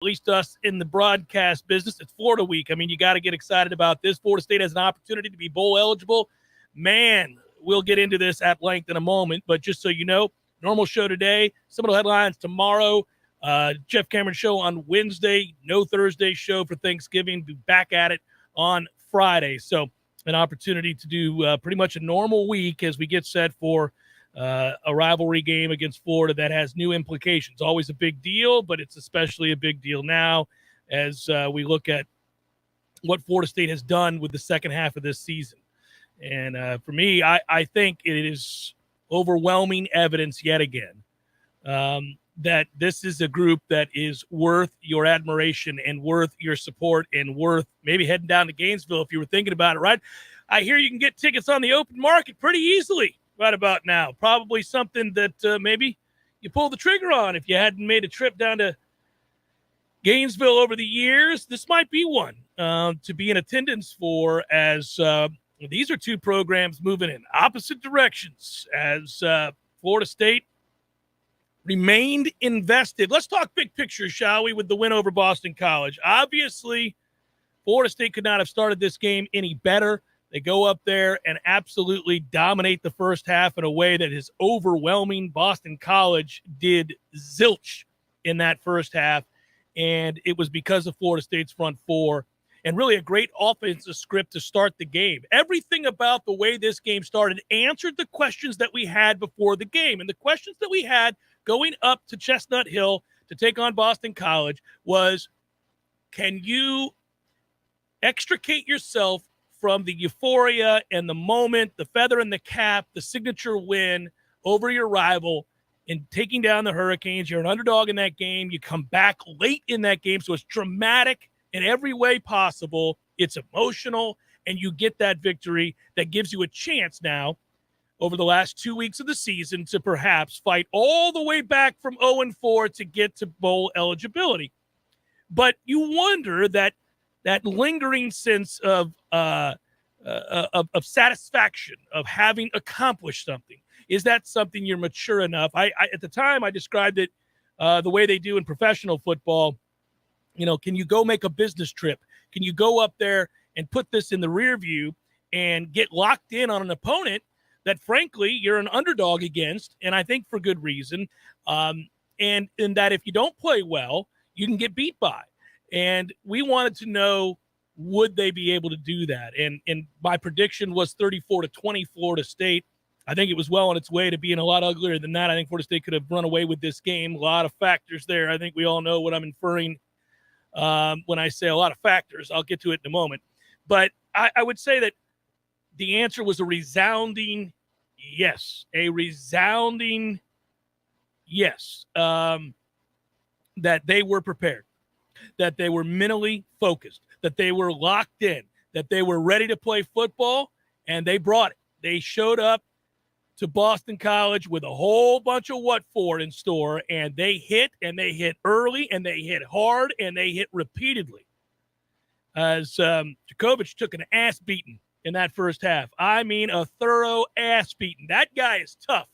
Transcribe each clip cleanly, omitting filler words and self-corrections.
least us in the broadcast business. It's Florida week. I mean, you got to get excited about this. Florida State has an opportunity to be bowl eligible. Man, we'll get into this at length in a moment, but just so you know, normal show today, some of the headlines tomorrow, Jeff Cameron show on Wednesday, no Thursday show for Thanksgiving, be back at it on Friday. So an opportunity to do pretty much a normal week as we get set for a rivalry game against Florida that has new implications. Always a big deal, but it's especially a big deal now as we look at what Florida State has done with the second half of this season. And for me, I think it is overwhelming evidence yet again that this is a group that is worth your admiration and worth your support and worth maybe heading down to Gainesville if you were thinking about it, right? I hear you can get tickets on the open market pretty easily right about now. Probably something that maybe you pull the trigger on if you hadn't made a trip down to Gainesville over the years. This might be one to be in attendance for, as these are two programs moving in opposite directions as Florida State remained invested. Let's talk big picture, shall we, with the win over Boston College. Obviously, Florida State could not have started this game any better. They go up there and absolutely dominate the first half in a way that is overwhelming. Boston College did zilch in that first half, and it was because of Florida State's front four and really a great offensive script to start the game. Everything about the way this game started answered the questions that we had before the game. And the questions that we had going up to Chestnut Hill to take on Boston College was, can you extricate yourself from the euphoria and the moment, the feather in the cap, the signature win over your rival in taking down the Hurricanes? You're an underdog in that game. You come back late in that game, so it's dramatic in every way possible. It's emotional, and you get that victory that gives you a chance now over the last 2 weeks of the season to perhaps fight all the way back from 0-4 to get to bowl eligibility. But you wonder that lingering sense of satisfaction of having accomplished something. Is that something you're mature enough? I at the time I described it the way they do in professional football. You know, can you go make a business trip? Can you go up there and put this in the rear view and get locked in on an opponent that, frankly, you're an underdog against, and I think for good reason, and in that if you don't play well, you can get beat by. And we wanted to know, would they be able to do that? And my prediction was 34-20 Florida State. I think it was well on its way to being a lot uglier than that. I think Florida State could have run away with this game. A lot of factors there. I think we all know what I'm inferring when I say a lot of factors. I'll get to it in a moment. But I would say that the answer was a resounding yes. A resounding yes. That they were prepared, that they were mentally focused, that they were locked in, that they were ready to play football, and they brought it. They showed up to Boston College with a whole bunch of what for in store, and they hit early, and they hit hard, and they hit repeatedly. As Djokovic took an ass beating in that first half. I mean, a thorough ass beating. That guy is tough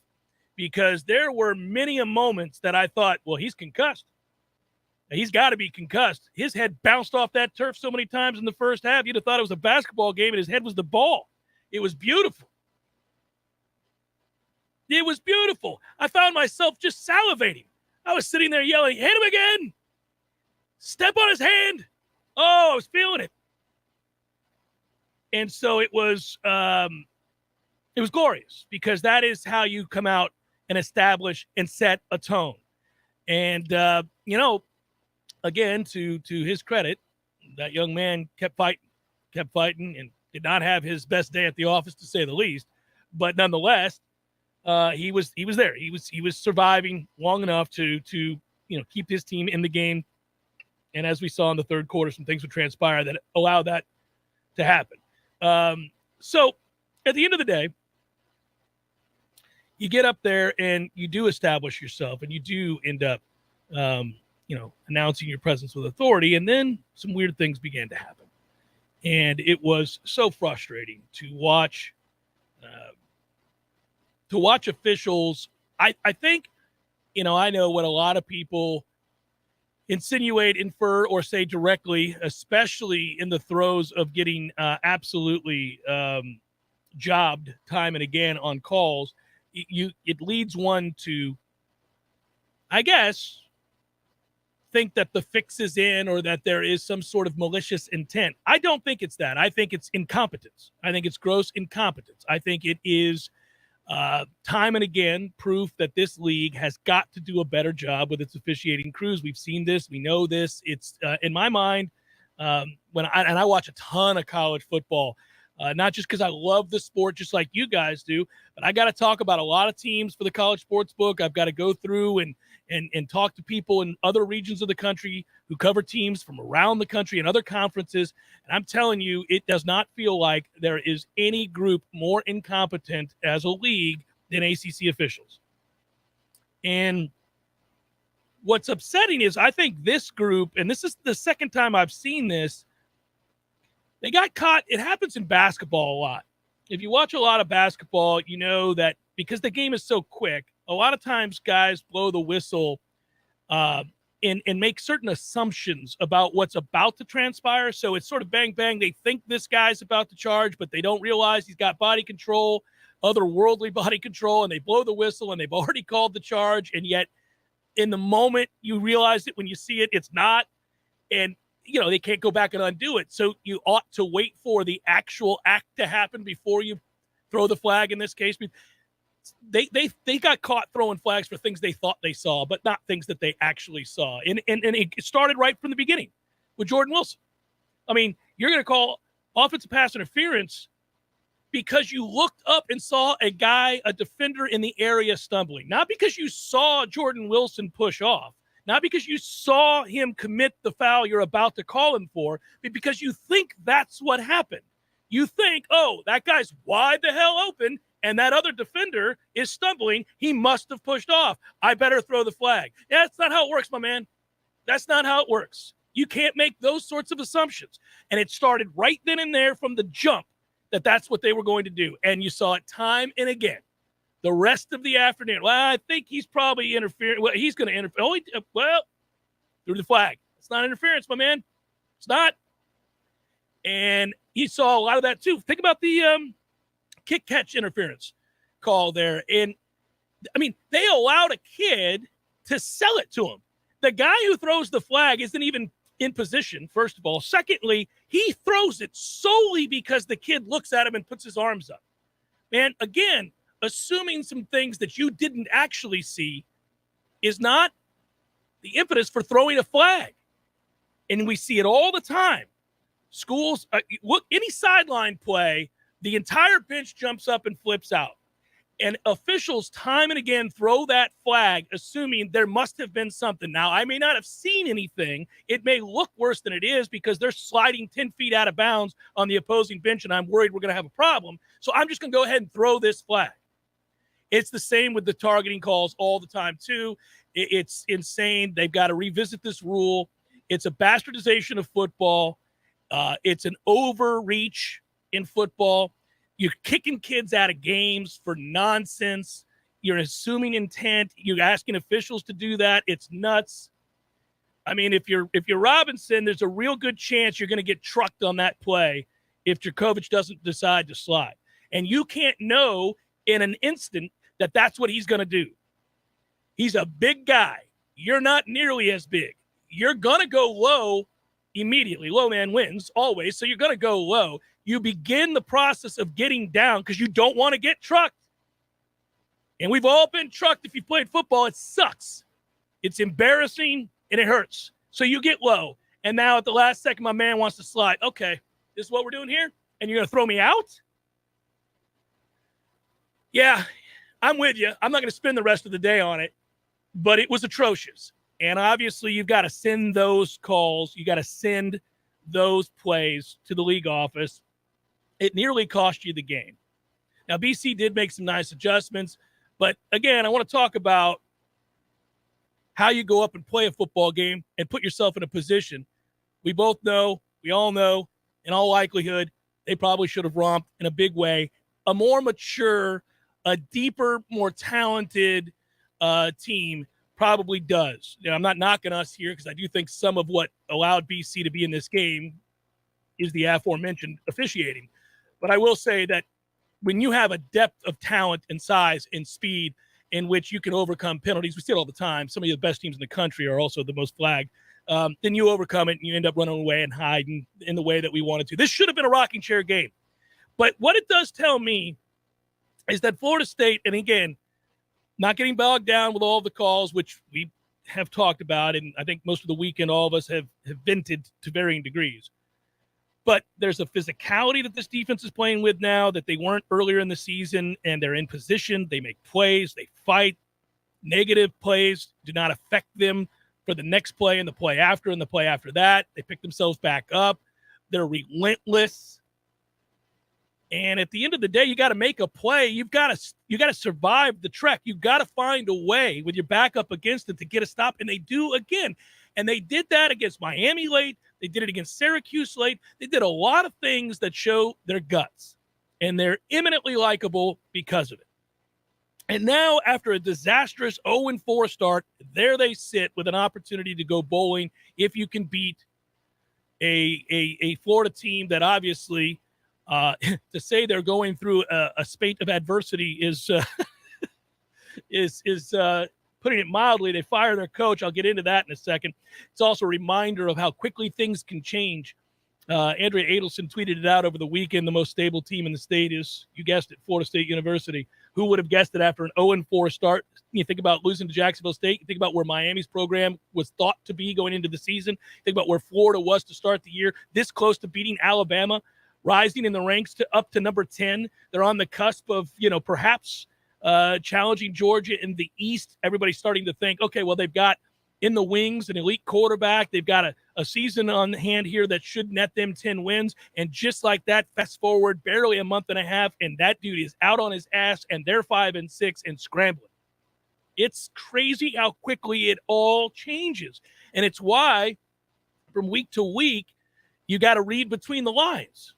because there were many a moments that I thought, well, he's concussed. He's got to be concussed. His head bounced off that turf so many times in the first half, you'd have thought it was a basketball game, and his head was the ball. It was beautiful. It was beautiful. I found myself just salivating. I was sitting there yelling, hit him again. Step on his hand. Oh, I was feeling it. And so it was glorious because that is how you come out and establish and set a tone. And, again, to his credit, that young man kept fighting and did not have his best day at the office, to say the least. But nonetheless, he was there. He was surviving long enough to keep his team in the game. And as we saw in the third quarter, some things would transpire that allow that to happen. So at the end of the day, you get up there and you do establish yourself, and you do end up, announcing your presence with authority. And then some weird things began to happen. And it was so frustrating to watch officials. I think, I know what a lot of people insinuate, infer, or say directly, especially in the throes of getting absolutely jobbed time and again on calls. It leads one to, I guess, think that the fix is in or that there is some sort of malicious intent. I don't think it's that. I think it's incompetence. I think it's gross incompetence. I think it is time and again proof that this league has got to do a better job with its officiating crews. We've seen this. We know this. It's in my mind, when I watch a ton of college football, not just because I love the sport just like you guys do, but I got to talk about a lot of teams for the college sports book. I've got to go through and talk to people in other regions of the country who cover teams from around the country and other conferences. And I'm telling you, it does not feel like there is any group more incompetent as a league than ACC officials. And what's upsetting is I think this group, and this is the second time I've seen this, they got caught. It happens in basketball a lot. If you watch a lot of basketball, you know that because the game is so quick, a lot of times guys blow the whistle and make certain assumptions about what's about to transpire. So it's sort of bang, bang. They think this guy's about to charge, but they don't realize he's got body control, otherworldly body control, and they blow the whistle and they've already called the charge. And yet in the moment you realize it, when you see it, it's not. And they can't go back and undo it. So you ought to wait for the actual act to happen before you throw the flag in this case. They got caught throwing flags for things they thought they saw, but not things that they actually saw. And it started right from the beginning with Jordan Wilson. I mean, you're going to call offensive pass interference because you looked up and saw a defender in the area stumbling, not because you saw Jordan Wilson push off. Not because you saw him commit the foul you're about to call him for, but because you think that's what happened. You think, oh, that guy's wide the hell open, and that other defender is stumbling. He must have pushed off. I better throw the flag. Yeah, that's not how it works, my man. That's not how it works. You can't make those sorts of assumptions. And it started right then and there from the jump that that's what they were going to do. And you saw it time and again. The rest of the afternoon, well, I think he's probably interfering. Well, he's going to interfere. Threw the flag. It's not interference, my man. It's not. And you saw a lot of that, too. Think about the kick-catch interference call there. And, I mean, they allowed a kid to sell it to him. The guy who throws the flag isn't even in position, first of all. Secondly, he throws it solely because the kid looks at him and puts his arms up. Man, again, assuming some things that you didn't actually see is not the impetus for throwing a flag. And we see it all the time. Schools, look, any sideline play, the entire bench jumps up and flips out. And officials time and again throw that flag, assuming there must have been something. Now, I may not have seen anything. It may look worse than it is because they're sliding 10 feet out of bounds on the opposing bench, and I'm worried we're going to have a problem. So I'm just going to go ahead and throw this flag. It's the same with the targeting calls all the time, too. It's insane. They've got to revisit this rule. It's a bastardization of football. It's an overreach in football. You're kicking kids out of games for nonsense. You're assuming intent. You're asking officials to do that. It's nuts. I mean, if you're Robinson, there's a real good chance you're going to get trucked on that play if Djokovic doesn't decide to slide. And you can't know in an instant that that's what he's going to do. He's a big guy. You're not nearly as big. You're going to go low immediately. Low man wins always, so you're going to go low. You begin the process of getting down because you don't want to get trucked. And we've all been trucked if you played football. It sucks. It's embarrassing, and it hurts. So you get low. And now at the last second, my man wants to slide. Okay, this is what we're doing here? And you're going to throw me out? Yeah, I'm with you. I'm not going to spend the rest of the day on it, but it was atrocious. And obviously, you've got to send those calls. You got to send those plays to the league office. It nearly cost you the game. Now, BC did make some nice adjustments, but again, I want to talk about how you go up and play a football game and put yourself in a position. We all know, in all likelihood, they probably should have romped in a big way. A more mature, a deeper, more talented team probably does. I'm not knocking us here because I do think some of what allowed BC to be in this game is the aforementioned officiating. But I will say that when you have a depth of talent and size and speed in which you can overcome penalties, we see it all the time. Some of the best teams in the country are also the most flagged. Then you overcome it and you end up running away and hiding in the way that we wanted to. This should have been a rocking chair game. But what it does tell me is that Florida State, and again, not getting bogged down with all the calls, which we have talked about, and I think most of the weekend all of us have vented to varying degrees. But there's a physicality that this defense is playing with now that they weren't earlier in the season, and they're in position. They make plays. They fight. Negative plays do not affect them for the next play and the play after and the play after that. They pick themselves back up. They're relentless. And at the end of the day, you got to make a play. You got to survive the trek. You've got to find a way with your back up against it to get a stop. And they do again. And they did that against Miami late. They did it against Syracuse late. They did a lot of things that show their guts. And they're eminently likable because of it. And now, after a disastrous 0-4 start, there they sit with an opportunity to go bowling if you can beat a Florida team that obviously – to say they're going through a spate of adversity is putting it mildly. They fire their coach. I'll get into that in a second. It's also a reminder of how quickly things can change. Andrea Adelson tweeted it out over the weekend. The most stable team in the state is, you guessed it, Florida State University. Who would have guessed it after an 0-4 start? You think about losing to Jacksonville State. You think about where Miami's program was thought to be going into the season. Think about where Florida was to start the year, this close to beating Alabama, rising in the ranks to up to number 10. They're on the cusp of, perhaps challenging Georgia in the East. Everybody's starting to think, okay, well, they've got in the wings an elite quarterback. They've got a season on hand here that should net them 10 wins. And just like that, fast forward barely a month and a half, and that dude is out on his ass, and they're 5-6 and scrambling. It's crazy how quickly it all changes. And it's why from week to week, you got to read between the lines.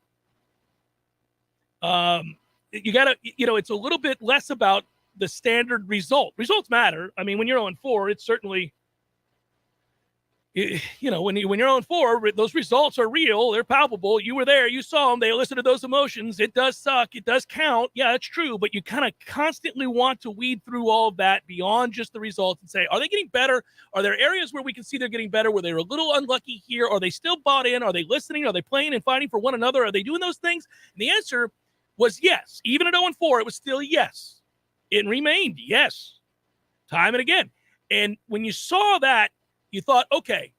You got to, it's a little bit less about the standard result. Results matter. I mean, when you're 0-4, it's certainly, when you're 0-4, those results are real. They're palpable. You were there. You saw them. They elicited those emotions. It does suck. It does count. Yeah, it's true. But you kind of constantly want to weed through all of that beyond just the results and say, are they getting better? Are there areas where we can see they're getting better, where they're a little unlucky here? Are they still bought in? Are they listening? Are they playing and fighting for one another? Are they doing those things? And the answer was yes. Even at 0-4, it was still yes. It remained yes, time and again. And when you saw that, you thought, okay,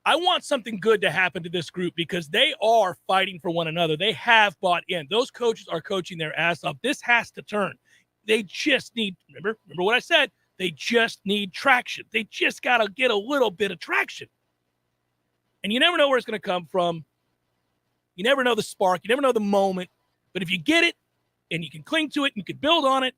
I want something good to happen to this group because they are fighting for one another. They have bought in. Those coaches are coaching their ass off. This has to turn. They just need, remember what I said, they just need traction. They just got to get a little bit of traction. And you never know where it's going to come from. You never know the spark. You never know the moment. But if you get it and you can cling to it and you can build on it,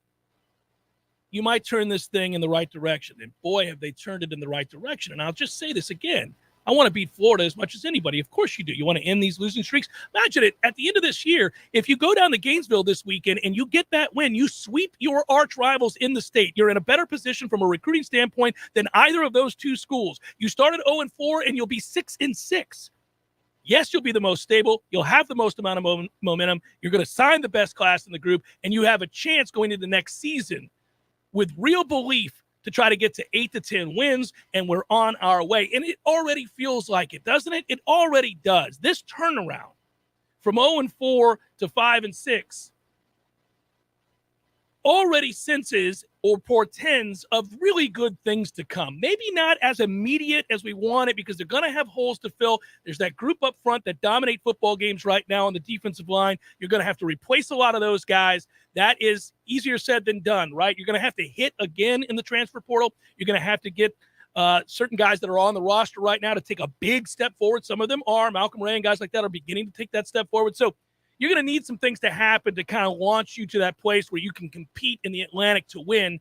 you might turn this thing in the right direction. And boy, have they turned it in the right direction. And I'll just say this again. I want to beat Florida as much as anybody. Of course you do. You want to end these losing streaks. Imagine it. At the end of this year, if you go down to Gainesville this weekend and you get that win, you sweep your arch rivals in the state. You're in a better position from a recruiting standpoint than either of those two schools. You started 0-4 and you'll be 6-6. Yes, you'll be the most stable. You'll have the most amount of momentum. You're going to sign the best class in the group, and you have a chance going into the next season with real belief to try to get to 8 to 10 wins, and we're on our way. And it already feels like it, doesn't it? It already does. This turnaround from 0-4 to 5-6 already senses or portends of really good things to come. Maybe not as immediate as we want it because they're going to have holes to fill. There's that group up front that dominate football games right now on the defensive line. You're going to have to replace a lot of those guys. That is easier said than done, right? You're going to have to hit again in the transfer portal. You're going to have to get certain guys that are on the roster right now to take a big step forward. Some of them are. Malcolm Ray and guys like that are beginning to take that step forward. So you're going to need some things to happen to kind of launch you to that place where you can compete in the Atlantic to win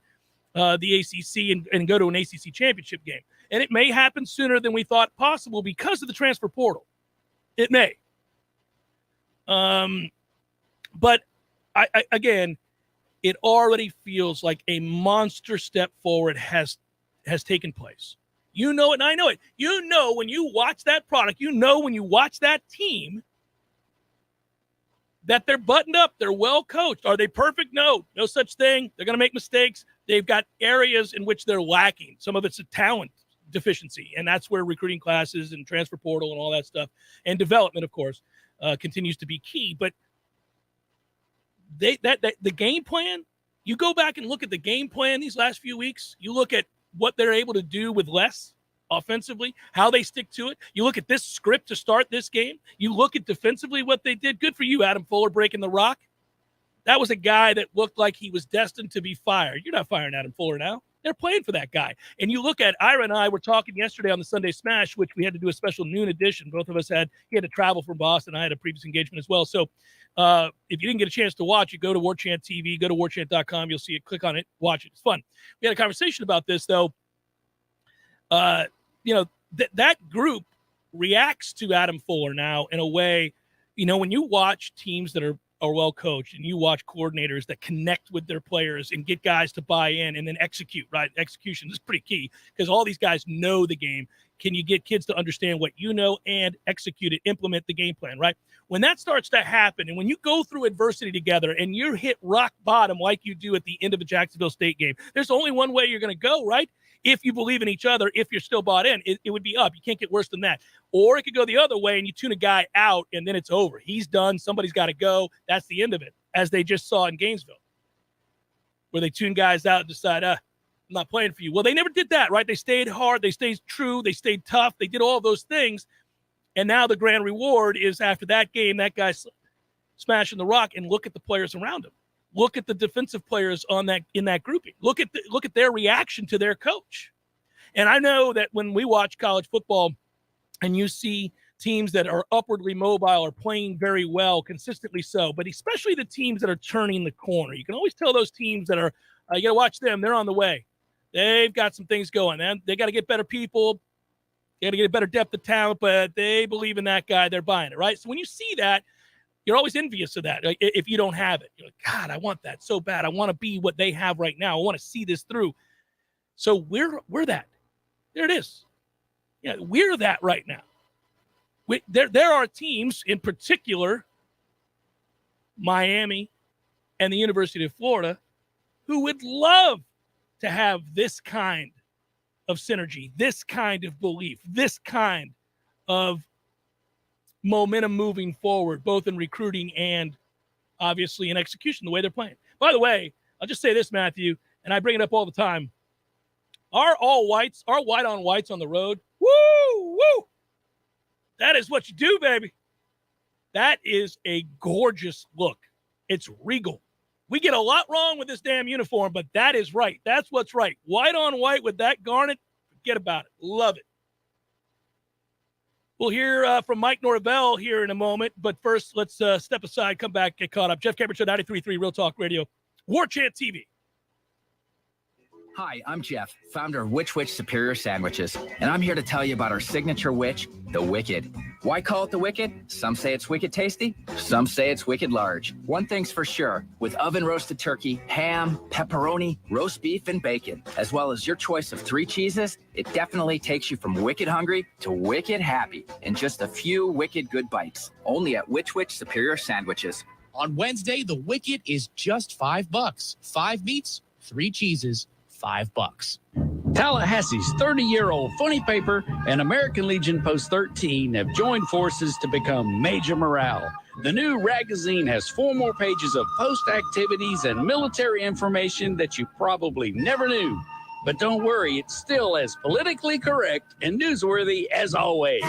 the ACC and go to an ACC championship game. And it may happen sooner than we thought possible because of the transfer portal. It may. But again, it already feels like a monster step forward has has taken place. You know it, and I know it. You know when you watch that product, you know when you watch that team that they're buttoned up, they're well coached. Are they perfect? No such thing. They're going to make mistakes. They've got areas in which they're lacking. Some of it's a talent deficiency, and that's where recruiting classes and transfer portal and all that stuff and development, of course, continues to be key. But the game plan, you go back and look at the game plan these last few weeks, you look at what they're able to do with less offensively, how they stick to it. You look at this script to start this game. You look at defensively what they did. Good for you, Adam Fuller, breaking the rock. That was a guy that looked like he was destined to be fired. You're not firing Adam Fuller now. They're playing for that guy. And you look at Ira and I were talking yesterday on the Sunday Smash, which we had to do a special noon edition. Both of us he had to travel from Boston. I had a previous engagement as well. So if you didn't get a chance to watch it, go to Warchant TV, go to warchant.com. You'll see it. Click on it. Watch it. It's fun. We had a conversation about this, though. That group reacts to Adam Fuller now in a way, when you watch teams that are well coached and you watch coordinators that connect with their players and get guys to buy in and then execute, right? Execution is pretty key because all these guys know the game. Can you get kids to understand what you know and execute it, implement the game plan, right? When that starts to happen and when you go through adversity together and you're hit rock bottom like you do at the end of a Jacksonville State game, there's only one way you're going to go, right? If you believe in each other, if you're still bought in, it would be up. You can't get worse than that. Or it could go the other way and you tune a guy out and then it's over. He's done. Somebody's got to go. That's the end of it, as they just saw in Gainesville, where they tune guys out and decide, I'm not playing for you. Well, they never did that, right? They stayed hard. They stayed true. They stayed tough. They did all those things. And now the grand reward is after that game, that guy's smashing the rock, and look at the players around him. Look at the defensive players in that grouping. Look at their reaction to their coach. And I know that when we watch college football and you see teams that are upwardly mobile or playing very well, consistently so, but especially the teams that are turning the corner, you can always tell those teams that are, you got to watch them. They're on the way. They've got some things going. And they got to get better people. They got to get a better depth of talent, but they believe in that guy. They're buying it, right? So when you see that, you're always envious of that. Like, if you don't have it, you're like, God, I want that so bad. I want to be what they have right now. I want to see this through. So we're that. There it is. Yeah, we're that right now. There are teams, in particular, Miami and the University of Florida, who would love to have this kind of synergy, this kind of belief, this kind of momentum moving forward, both in recruiting and obviously in execution, the way they're playing. By the way, I'll just say this, Matthew, and I bring it up all the time. Our white on whites on the road, woo! That is what you do, baby. That is a gorgeous look. It's regal. We get a lot wrong with this damn uniform, but that is right. That's what's right. White on white with that garnet, forget about it. Love it. We'll hear from Mike Norvell here in a moment, but first, let's step aside, come back, get caught up. Jeff Cameron Show, 93.3 Real Talk Radio, Warchant TV. Hi, I'm Jeff, founder of Which Superior Sandwiches, and I'm here to tell you about our signature witch, the Wicked. Why call it the Wicked? Some say it's wicked tasty, some say it's wicked large. One thing's for sure, with oven-roasted turkey, ham, pepperoni, roast beef, and bacon, as well as your choice of 3 cheeses, it definitely takes you from wicked hungry to wicked happy in just a few wicked good bites, only at Which Superior Sandwiches. On Wednesday, the Wicked is just $5. 5 meats, 3 cheeses, $5. Tallahassee's 30-year-old Funny Paper and American Legion Post 13 have joined forces to become Major Morale. The new magazine has 4 more pages of post activities and military information that you probably never knew. But don't worry, it's still as politically correct and newsworthy as always.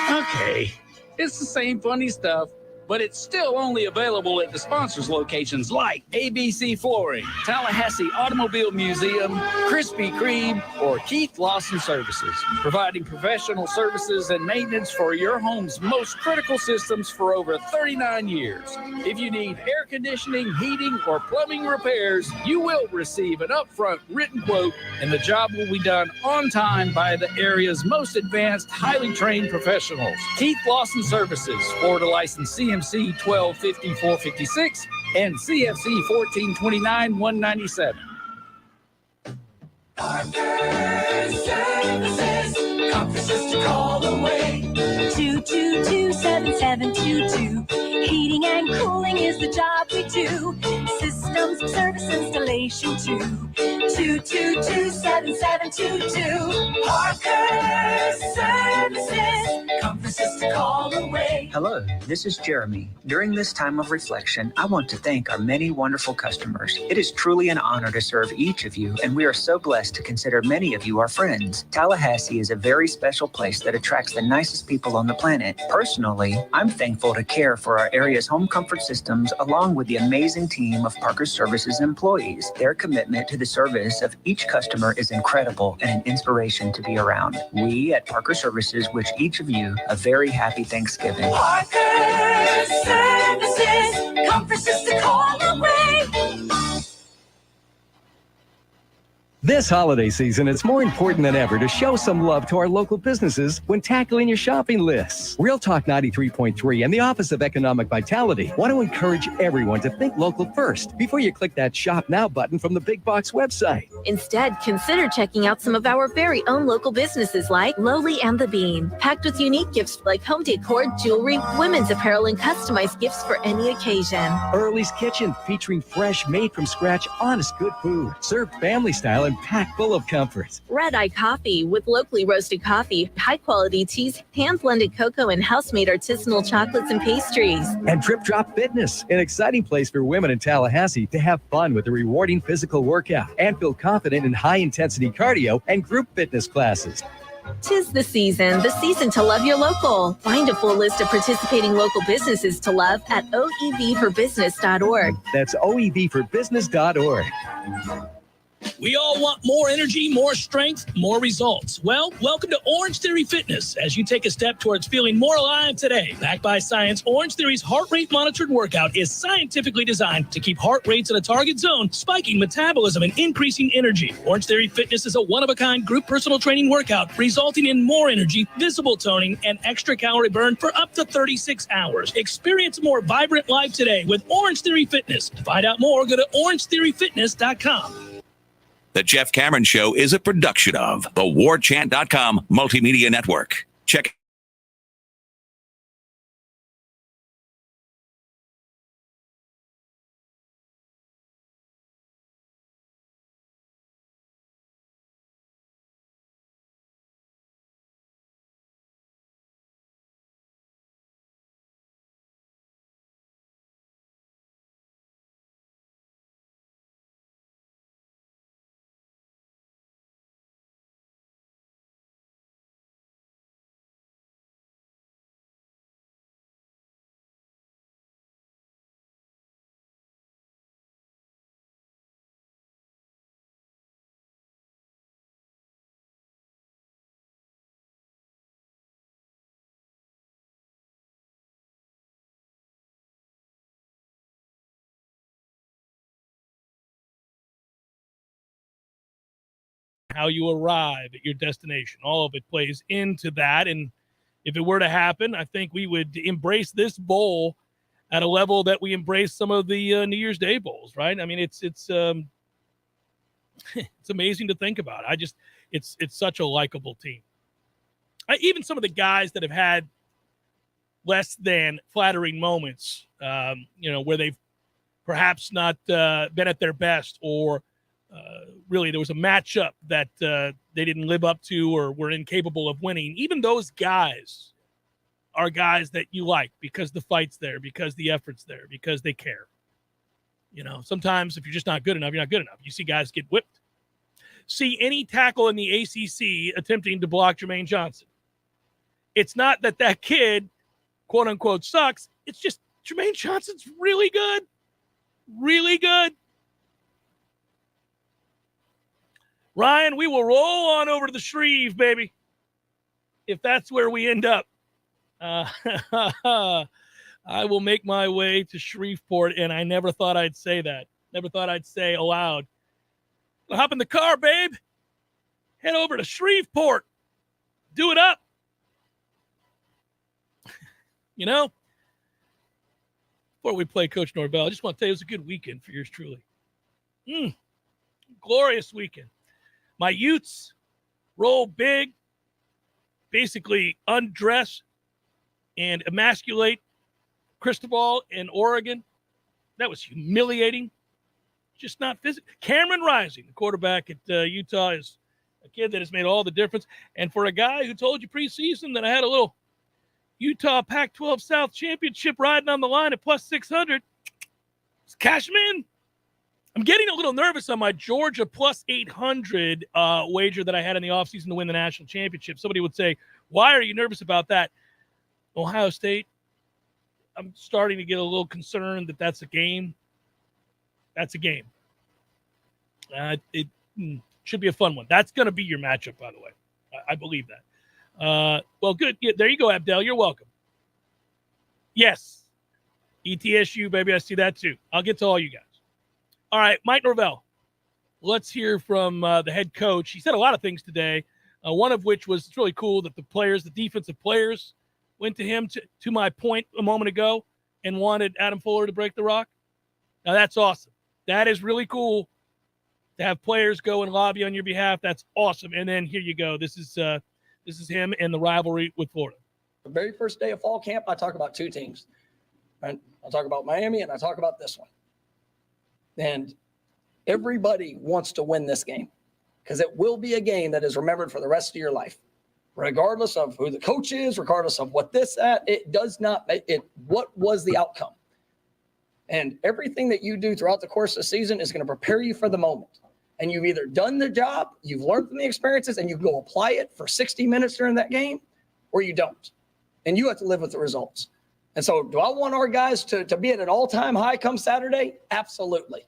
Okay, it's the same funny stuff, but it's still only available at the sponsors' locations like ABC Flooring, Tallahassee Automobile Museum, Krispy Kreme, or Keith Lawson Services, providing professional services and maintenance for your home's most critical systems for over 39 years. If you need air conditioning, heating, or plumbing repairs, you will receive an upfront written quote, and the job will be done on time by the area's most advanced, highly trained professionals. Keith Lawson Services, Florida license CMC 1250-456 and CFC 1429-197. Parker Services, conferences to call away. 222-7722. Heating and cooling is the job we do. Systems, service installation too. 222-7722. Parker Services, conferences to call away. Hello, this is Jeremy. During this time of reflection, I want to thank our many wonderful customers. It is truly an honor to serve each of you, and we are so blessed to consider many of you our friends. Tallahassee is a very special place that attracts the nicest people on the planet. Personally, I'm thankful to care for our area's home comfort systems along with the amazing team of Parker Services employees. Their commitment to the service of each customer is incredible and an inspiration to be around. We at Parker Services wish each of you a very happy Thanksgiving. Parker Services, conferences to call away. This holiday season, it's more important than ever to show some love to our local businesses when tackling your shopping lists. Real Talk 93.3 and the Office of Economic Vitality want to encourage everyone to think local first before you click that Shop Now button from the Big Box website. Instead, consider checking out some of our very own local businesses like Lowly and the Bean, packed with unique gifts like home decor, jewelry, women's apparel, and customized gifts for any occasion. Early's Kitchen, featuring fresh, made from scratch, honest, good food, served family style and packed full of comfort. Red Eye Coffee, with locally roasted coffee, high-quality teas, hand-blended cocoa, and house-made artisanal chocolates and pastries. And Trip Drop Fitness, an exciting place for women in Tallahassee to have fun with a rewarding physical workout and feel confident in high-intensity cardio and group fitness classes. 'Tis the season to love your local. Find a full list of participating local businesses to love at oevforbusiness.org. That's oevforbusiness.org. We all want more energy, more strength, more results. Well, welcome to Orange Theory Fitness as you take a step towards feeling more alive today. Backed by science, Orange Theory's heart rate monitored workout is scientifically designed to keep heart rates in a target zone, spiking metabolism and increasing energy. Orange Theory Fitness is a one-of-a-kind group personal training workout resulting in more energy, visible toning, and extra calorie burn for up to 36 hours. Experience a more vibrant life today with Orange Theory Fitness. To find out more, go to orangetheoryfitness.com. The Jeff Cameron Show is a production of the Warchant.com Multimedia Network. Check how you arrive at your destination. All of it plays into that. And if it were to happen, I think we would embrace this bowl at a level that we embrace some of the New Year's Day bowls, right? I mean, it's it's amazing to think about. It's such a likable team. Even some of the guys that have had less than flattering moments, where they've perhaps not been at their best, or really there was a matchup that they didn't live up to or were incapable of winning. Even those guys are guys that you like because the fight's there, because the effort's there, because they care. Sometimes if you're just not good enough, you're not good enough. You see guys get whipped. See any tackle in the ACC attempting to block Jermaine Johnson. It's not that kid, quote unquote, sucks. It's just Jermaine Johnson's really good. Really good. Ryan, we will roll on over to the Shreve, baby, if that's where we end up. I will make my way to Shreveport, and I never thought I'd say that. Never thought I'd say aloud. I'll hop in the car, babe. Head over to Shreveport. Do it up. Before we play Coach Norvell, I just want to tell you it was a good weekend for yours truly. Glorious weekend. My Utes roll big, basically undress and emasculate Cristobal in Oregon. That was humiliating. Just not physical. Cameron Rising, the quarterback at Utah, is a kid that has made all the difference. And for a guy who told you preseason that I had a little Utah Pac-12 South championship riding on the line at plus 600, let's cash him in. I'm getting a little nervous on my Georgia plus 800 wager that I had in the offseason to win the national championship. Somebody would say, why are you nervous about that? Ohio State, I'm starting to get a little concerned that that's a game. That's a game. It should be a fun one. That's going to be your matchup, by the way. I believe that. Well, good. Yeah, there you go, Abdel. You're welcome. Yes. ETSU, baby. I see that too. I'll get to all you guys. All right, Mike Norvell. Let's hear from the head coach. He said a lot of things today, one of which was it's really cool that the defensive players, went to him to my point a moment ago and wanted Adam Fuller to break the rock. Now, that's awesome. That is really cool to have players go and lobby on your behalf. That's awesome. And then here you go. This is him and the rivalry with Florida. The very first day of fall camp, I talk about two teams. Right? I'll talk about Miami and I talk about this one. And everybody wants to win this game because it will be a game that is remembered for the rest of your life, regardless of who the coach is, regardless of what it does not make it. What was the outcome? And everything that you do throughout the course of the season is going to prepare you for the moment. And you've either done the job, you've learned from the experiences, and you go apply it for 60 minutes during that game, or you don't. And you have to live with the results. And so do I want our guys to be at an all-time high come Saturday? Absolutely.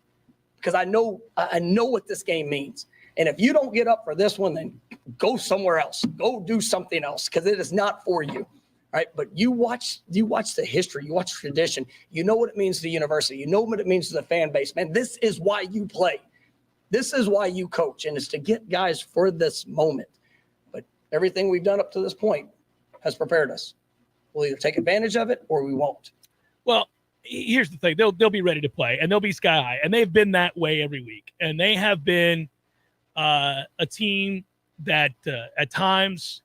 Because I know what this game means. And if you don't get up for this one, then go somewhere else. Go do something else because it is not for you. Right. But you watch the history, you watch tradition, you know what it means to the university, you know what it means to the fan base. Man, this is why you play. This is why you coach, and it's to get guys for this moment. But everything we've done up to this point has prepared us. We'll either take advantage of it or we won't. Well, here's the thing. They'll be ready to play, and they'll be sky high, and they've been that way every week. And they have been a team that at times,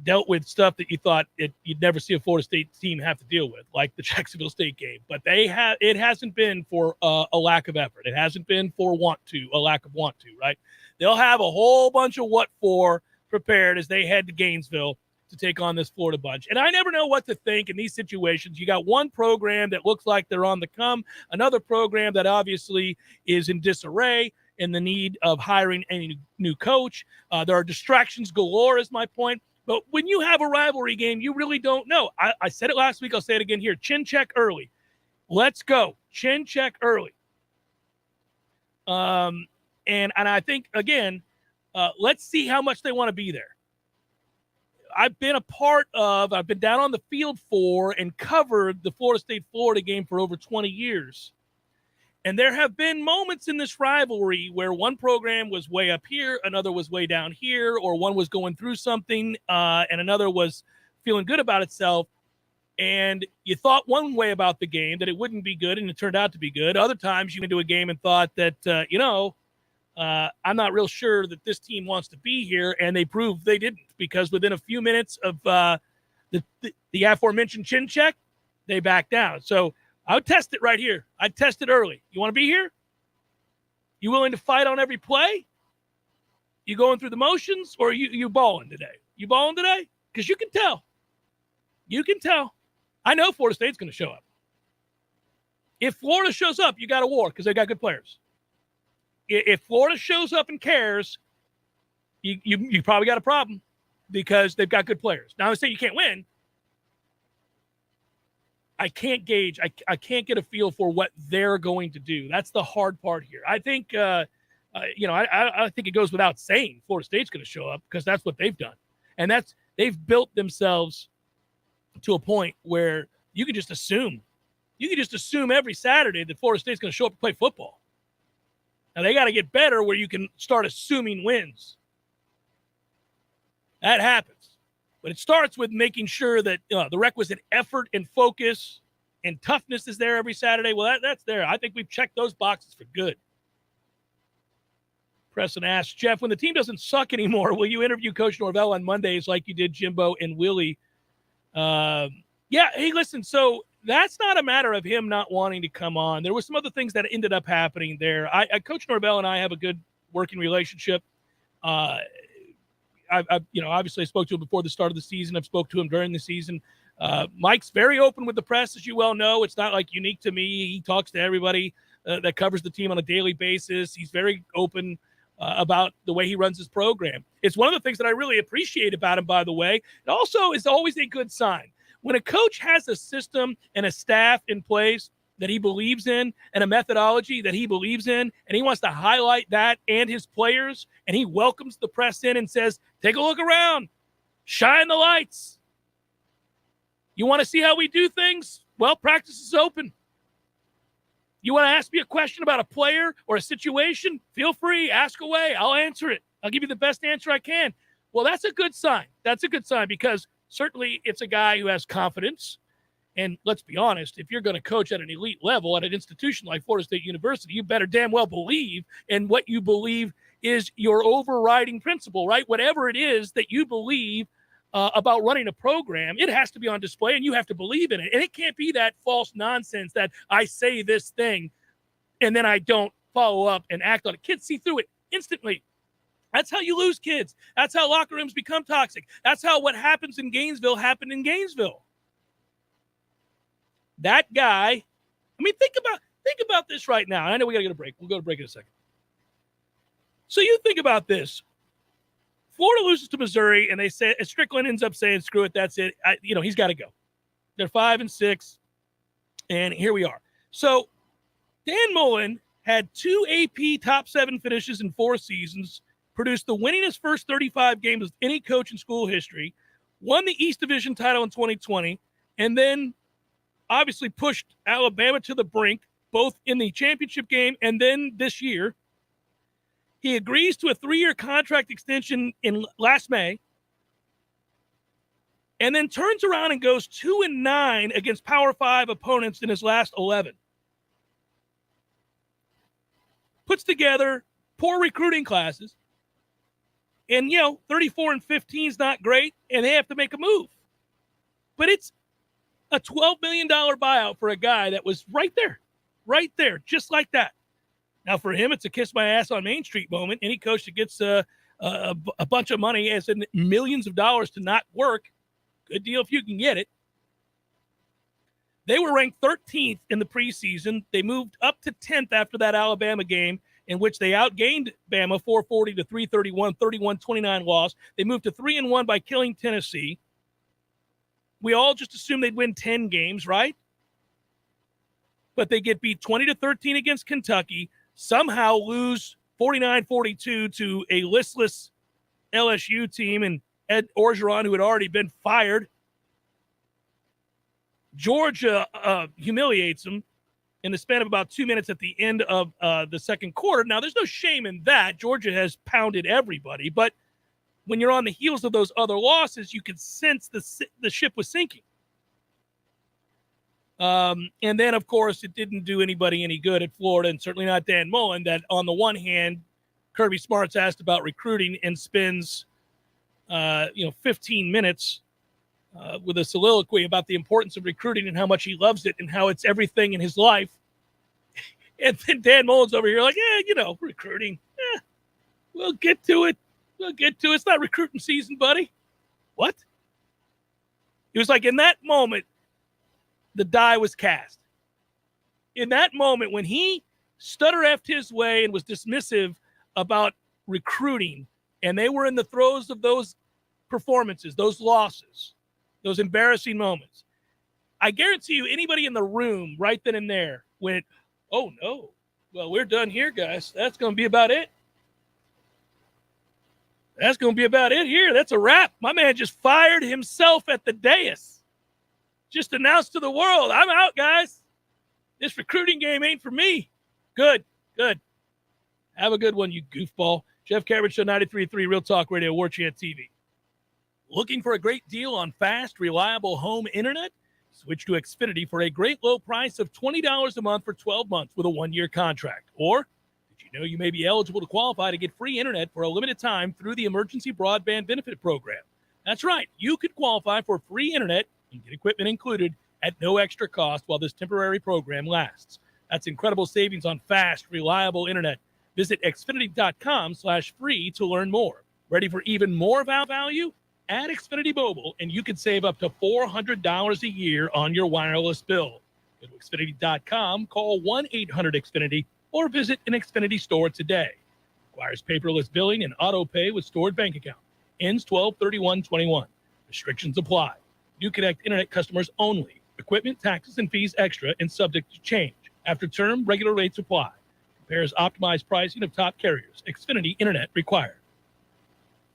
dealt with stuff that you thought you'd never see a Florida State team have to deal with, like the Jacksonville State game. But it hasn't been for a lack of effort. It hasn't been for a lack of want to, right? They'll have a whole bunch of what for prepared as they head to Gainesville to take on this Florida bunch. And I never know what to think in these situations. You got one program that looks like they're on the come, another program that obviously is in disarray in the need of hiring a new coach. There are distractions galore is my point. But when you have a rivalry game, you really don't know. I said it last week. I'll say it again here. Chin check early. Let's go. Chin check early. And I think, again, let's see how much they want to be there. I've been down on the field for and covered the Florida State-Florida game for over 20 years. And there have been moments in this rivalry where one program was way up here, another was way down here, or one was going through something and another was feeling good about itself. And you thought one way about the game, that it wouldn't be good, and it turned out to be good. Other times you went into a game and thought that, I'm not real sure that this team wants to be here, and they proved they didn't, because within a few minutes of the aforementioned chin check, they backed down. So I would test it right here. I'd test it early. You want to be here? You willing to fight on every play? You going through the motions, or you balling today? You balling today? Because you can tell. You can tell. I know Florida State's going to show up. If Florida shows up, you got a war because they got good players. If Florida shows up and cares, you probably got a problem because they've got good players. Now, I would say you can't win. I can't gauge. I can't get a feel for what they're going to do. That's the hard part here. I think, I think it goes without saying Florida State's going to show up because that's what they've done. And they've built themselves to a point where you can just assume. You can just assume every Saturday that Florida State's going to show up and play football. Now, they got to get better where you can start assuming wins. That happens. But it starts with making sure that the requisite effort and focus and toughness is there every Saturday. Well, that's there. I think we've checked those boxes for good. Crescent asks, Jeff, when the team doesn't suck anymore, will you interview Coach Norvell on Mondays like you did Jimbo and Willie? Yeah, hey, listen, so that's not a matter of him not wanting to come on. There were some other things that ended up happening there. Coach Norvell and I have a good working relationship. Obviously I spoke to him before the start of the season. I've spoke to him during the season. Mike's very open with the press, as you well know. It's not like unique to me. He talks to everybody that covers the team on a daily basis. He's very open about the way he runs his program. It's one of the things that I really appreciate about him, by the way. It also is always a good sign. When a coach has a system and a staff in place that he believes in and a methodology that he believes in, and he wants to highlight that and his players, and he welcomes the press in and says, take a look around, shine the lights. You want to see how we do things? Well, practice is open. You want to ask me a question about a player or a situation? Feel free, ask away. I'll answer it. I'll give you the best answer I can. Well, that's a good sign. That's a good sign because certainly it's a guy who has confidence. And let's be honest, if you're going to coach at an elite level at an institution like Florida State University, you better damn well believe in what you believe is your overriding principle, right? Whatever it is that you believe about running a program, it has to be on display and you have to believe in it. And it can't be that false nonsense that I say this thing and then I don't follow up and act on it. Kids see through it instantly. That's how you lose kids. That's how locker rooms become toxic. That's how what happens in Gainesville happened in Gainesville. That guy, I mean, think about this right now. I know we got to get a break. We'll go to break in a second. So you think about this. Florida loses to Missouri, and they say Strickland ends up saying, "Screw it, that's it." He's got to go. They're 5-6, and here we are. So Dan Mullen had 2 AP top 7 finishes in 4 seasons, produced the winningest first 35 games of any coach in school history, won the East Division title in 2020, and then obviously pushed Alabama to the brink, both in the championship game and then this year. He agrees to a 3-year contract extension in last May, and then turns around and goes 2-9 against Power 5 opponents in his last 11. Puts together poor recruiting classes, and 34-15 is not great, and they have to make a move. But it's a $12 million buyout for a guy that was right there, just like that. Now, for him, it's a kiss my ass on Main Street moment. Any coach that gets a bunch of money, as in millions of dollars, to not work, good deal if you can get it. They were ranked 13th in the preseason. They moved up to 10th after that Alabama game, in which they outgained Bama 440 to 331, 31-29 loss. They moved to 3-1 by killing Tennessee. We all just assumed they'd win 10 games, right? But they get beat 20-13 against Kentucky, somehow lose 49-42 to a listless LSU team and Ed Orgeron, who had already been fired. Georgia humiliates them in the span of about 2 minutes at the end of the second quarter. Now, there's no shame in that. Georgia has pounded everybody, but when you're on the heels of those other losses, you could sense the ship was sinking. And then, of course, it didn't do anybody any good at Florida, and certainly not Dan Mullen, that on the one hand, Kirby Smart's asked about recruiting and spends, 15 minutes with a soliloquy about the importance of recruiting and how much he loves it and how it's everything in his life. And then Dan Mullen's over here like, recruiting. We'll get to it. It's not recruiting season, buddy. What? It was like in that moment, the die was cast. In that moment, when he stutter-effed his way and was dismissive about recruiting, and they were in the throes of those performances, those losses, those embarrassing moments, I guarantee you anybody in the room right then and there went, oh, no. Well, we're done here, guys. That's going to be about it. That's going to be about it here. That's a wrap. My man just fired himself at the dais. Just announced to the world, I'm out, guys. This recruiting game ain't for me. Good. Have a good one, you goofball. Jeff Cameron Show, 93.3 Real Talk Radio, Warchant TV. Looking for a great deal on fast, reliable home internet? Switch to Xfinity for a great low price of $20 a month for 12 months with a 1-year contract. Or, did you You know, you may be eligible to qualify to get free internet for a limited time through the Emergency Broadband Benefit Program. That's right. You could qualify for free internet and get equipment included at no extra cost while this temporary program lasts. That's incredible savings on fast, reliable internet. Visit Xfinity.com/free to learn more. Ready for even more value? Add Xfinity Mobile, and you can save up to $400 a year on your wireless bill. Go to Xfinity.com, call 1-800-XFINITY, or visit an Xfinity store today. Requires paperless billing and auto pay with stored bank account. Ends 12/31/21. Restrictions apply. New Connect Internet customers only. Equipment, taxes, and fees extra and subject to change. After term, regular rates apply. Compares optimized pricing of top carriers. Xfinity Internet required.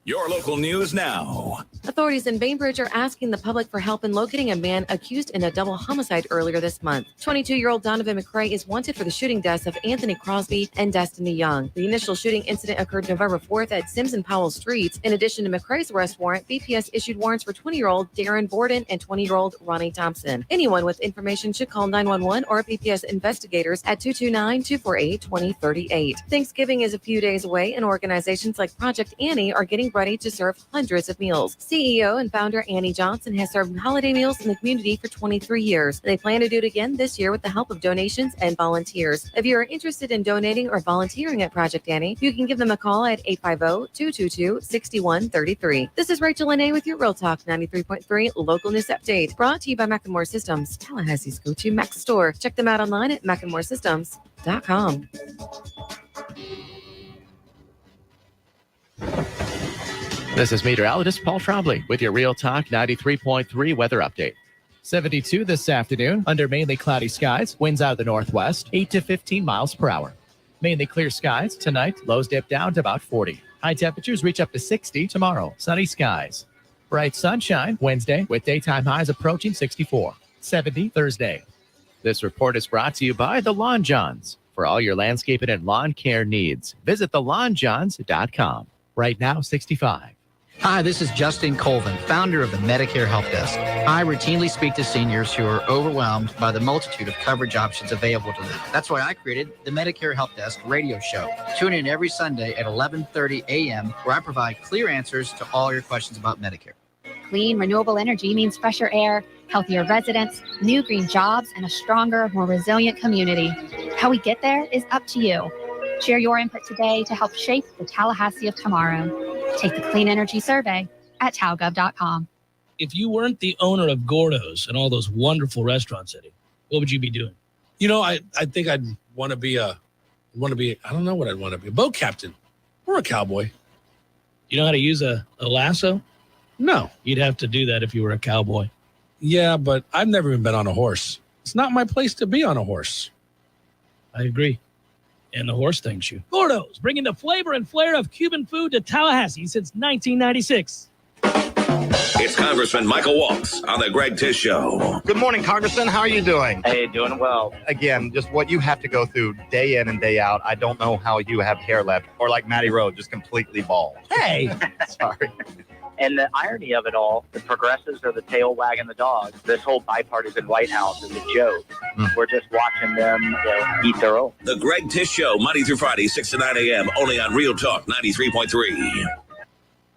Your local news now. Authorities in Bainbridge are asking the public for help in locating a man accused in a double homicide earlier this month. 22-year-old Donovan McCrae is wanted for the shooting deaths of Anthony Crosby and Destiny Young. The initial shooting incident occurred November 4th at Sims and Powell Streets. In addition to McCrae's arrest warrant, BPS issued warrants for 20-year-old Darren Borden and 20-year-old Ronnie Thompson. Anyone with information should call 911 or BPS investigators at 229-248-2038. Thanksgiving is a few days away, and organizations like Project Annie are getting ready to serve hundreds of meals. CEO and founder Annie Johnson has served holiday meals in the community for 23 years. They plan to do it again this year with the help of donations and volunteers. If you are interested in donating or volunteering at Project Annie, you can give them a call at 850-222-6133. This is Rachel Lene with your Real Talk 93.3 local news update, brought to you by McEnmore Systems, Tallahassee's go-to Mac store. Check them out online at McEnmoreSystems.com. This is meteorologist Paul Trombley with your Real Talk 93.3 weather update. 72 this afternoon under mainly cloudy skies, winds out of the northwest, 8 to 15 miles per hour. Mainly clear skies tonight, lows dip down to about 40. High temperatures reach up to 60 tomorrow, sunny skies. Bright sunshine Wednesday with daytime highs approaching 64, 70 Thursday. This report is brought to you by the Lawn Johns. For all your landscaping and lawn care needs, visit thelawnjohns.com. Right now, 65. Hi, this is Justin Colvin, founder of the Medicare Help Desk. I routinely speak to seniors who are overwhelmed by the multitude of coverage options available to them. That's why I created the Medicare Help Desk radio show. Tune in every Sunday at 11:30 a.m. where I provide clear answers to all your questions about Medicare. Clean, renewable energy means fresher air, healthier residents, new green jobs, and a stronger, more resilient community. How we get there is up to you. Share your input today to help shape the Tallahassee of tomorrow. Take the Clean Energy Survey at talgov.com. If you weren't the owner of Gordo's and all those wonderful restaurants, Eddie, what would you be doing? You know, I think I'd want to be I don't know what I'd want to be, a boat captain or a cowboy. You know how to use a lasso? No. You'd have to do that if you were a cowboy. Yeah, but I've never even been on a horse. It's not my place to be on a horse. I agree. And the horse thanks you. Gordo's, bringing the flavor and flair of Cuban food to Tallahassee since 1996. It's Congressman Michael Waltz on the Greg Tish Show. Good morning, Congressman. How are you doing? Hey, doing well. Again, just what you have to go through day in and day out. I don't know how you have hair left, or like Matty Rowe, just completely bald. Hey! Sorry. And the irony of it all, the progressives are the tail wagging the dog. This whole bipartisan White House is a joke. We're just watching them eat their own. The Greg Tish Show, Monday through Friday, 6 to 9 a.m., only on Real Talk 93.3.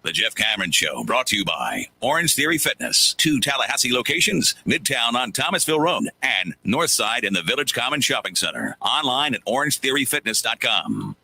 The Jeff Cameron Show, brought to you by Orange Theory Fitness. 2 Tallahassee locations, Midtown on Thomasville Road and Northside in the Village Common Shopping Center. Online at orangetheoryfitness.com.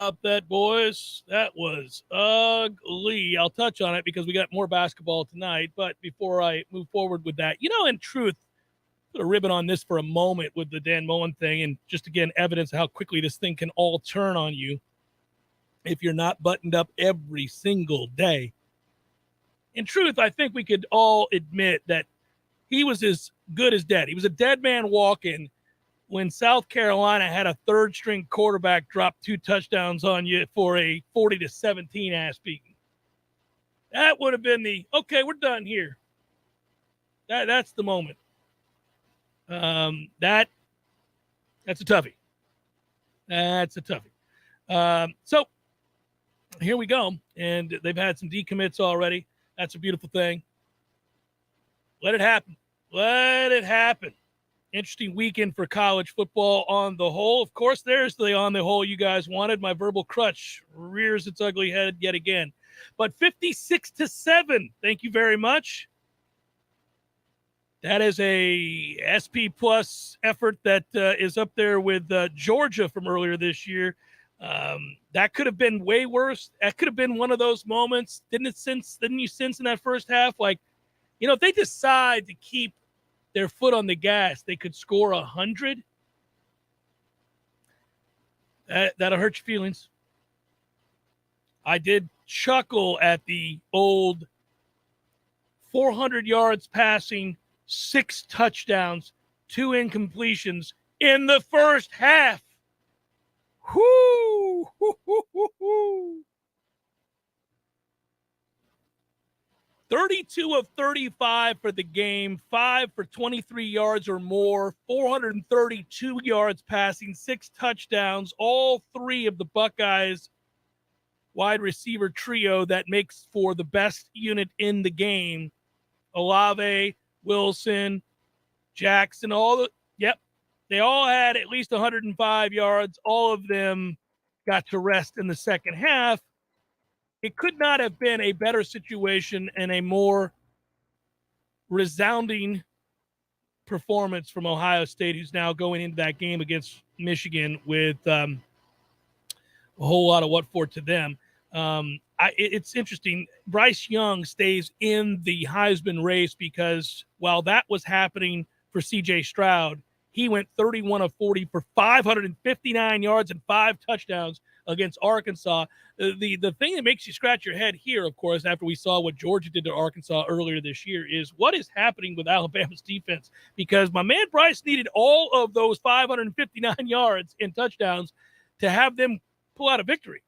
Up that, boys. That was ugly. I'll touch on it because we got more basketball tonight. But before I move forward with that, in truth, put a ribbon on this for a moment with the Dan Mullen thing, and just again evidence of how quickly this thing can all turn on you if you're not buttoned up every single day. in truth, I think we could all admit that he was as good as dead. He was a dead man walking when South Carolina had a third-string quarterback drop 2 touchdowns on you for a 40-17 ass beating. That would have been okay, we're done here. That's the moment. That's a toughie. That's a toughie. So here we go. And they've had some decommits already. That's a beautiful thing. Let it happen. Let it happen. Interesting weekend for college football on the whole. Of course, there's the on the whole you guys wanted. My verbal crutch rears its ugly head yet again. But 56-7. Thank you very much. That is a SP Plus effort that is up there with Georgia from earlier this year. That could have been way worse. That could have been one of those moments. Didn't you sense in that first half? Like, if they decide to keep their foot on the gas, they could score 100. That'll hurt your feelings. I did chuckle at the old 400 yards passing, 6 touchdowns, 2 incompletions in the first half. Whoo! 32 of 35 for the game, 5 for 23 yards or more, 432 yards passing, 6 touchdowns, all 3 of the Buckeyes wide receiver trio that makes for the best unit in the game. Olave, Wilson, Jackson, they all had at least 105 yards. All of them got to rest in the second half. It could not have been a better situation and a more resounding performance from Ohio State, who's now going into that game against Michigan with a whole lot of what for to them. It's interesting. Bryce Young stays in the Heisman race because while that was happening for C.J. Stroud, he went 31 of 40 for 559 yards and 5 touchdowns against Arkansas. The thing that makes you scratch your head here, of course, after we saw what Georgia did to Arkansas earlier this year, is what is happening with Alabama's defense, because my man Bryce needed all of those 559 yards and touchdowns to have them pull out a victory.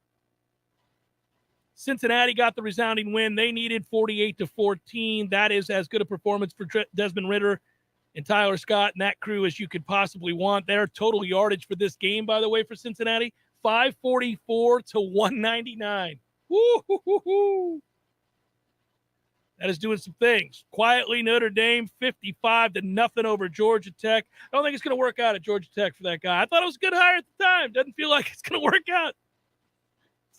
Cincinnati got the resounding win. They needed 48-14. That is as good a performance for Desmond Ridder and Tyler Scott and that crew as you could possibly want. Their total yardage for this game, by the way, for Cincinnati, 544 to 199. Woo-hoo-hoo-hoo. That is doing some things. Quietly, Notre Dame, 55-0 over Georgia Tech. I don't think it's going to work out at Georgia Tech for that guy. I thought it was a good hire at the time. Doesn't feel like it's going to work out.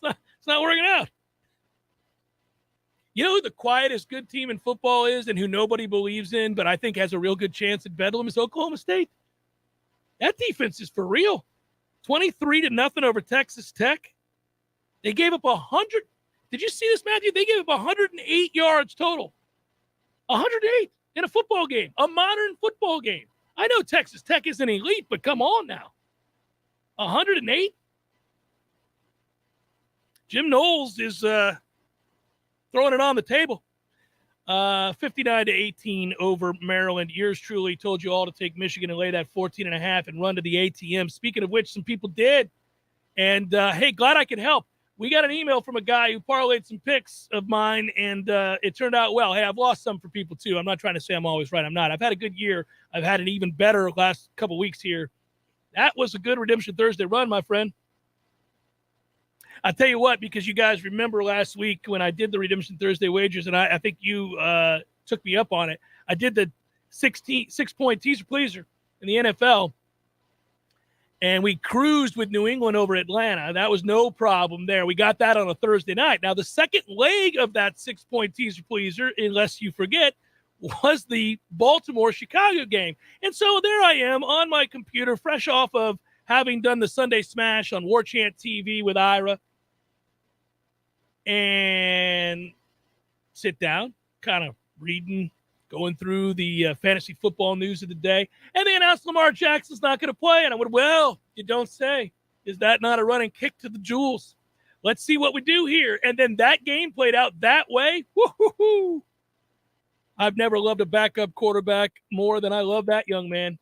It's not working out. You know who the quietest good team in football is and who nobody believes in, but I think has a real good chance at Bedlam is Oklahoma State. That defense is for real. 23-0 over Texas Tech. They gave up 100. Did you see this, Matthew? They gave up 108 yards total. 108 in a football game, a modern football game. I know Texas Tech isn't elite, but come on now. 108? Jim Noles is throwing it on the table. 59-18 over Maryland. Yours truly told you all to take Michigan and lay that 14.5 and run to the ATM. Speaking of which, some people did. And, hey, glad I could help. We got an email from a guy who parlayed some picks of mine, and it turned out well. Hey, I've lost some for people, too. I'm not trying to say I'm always right. I'm not. I've had a good year. I've had an even better last couple weeks here. That was a good Redemption Thursday run, my friend. I'll tell you what, because you guys remember last week when I did the Redemption Thursday wagers, and I think you took me up on it. I did the 6-point teaser pleaser in the NFL, and we cruised with New England over Atlanta. That was no problem there. We got that on a Thursday night. Now, the second leg of that 6-point teaser pleaser, unless you forget, was the Baltimore-Chicago game. And so there I am on my computer, fresh off of having done the Sunday Smash on Warchant TV with Ira, and sit down, kind of reading, going through the fantasy football news of the day, and they announced Lamar Jackson's not going to play. And I went, well, you don't say. Is that not a running kick to the jewels? Let's see what we do here. And then that game played out that way. Woo-hoo-hoo. I've never loved a backup quarterback more than I love that young man.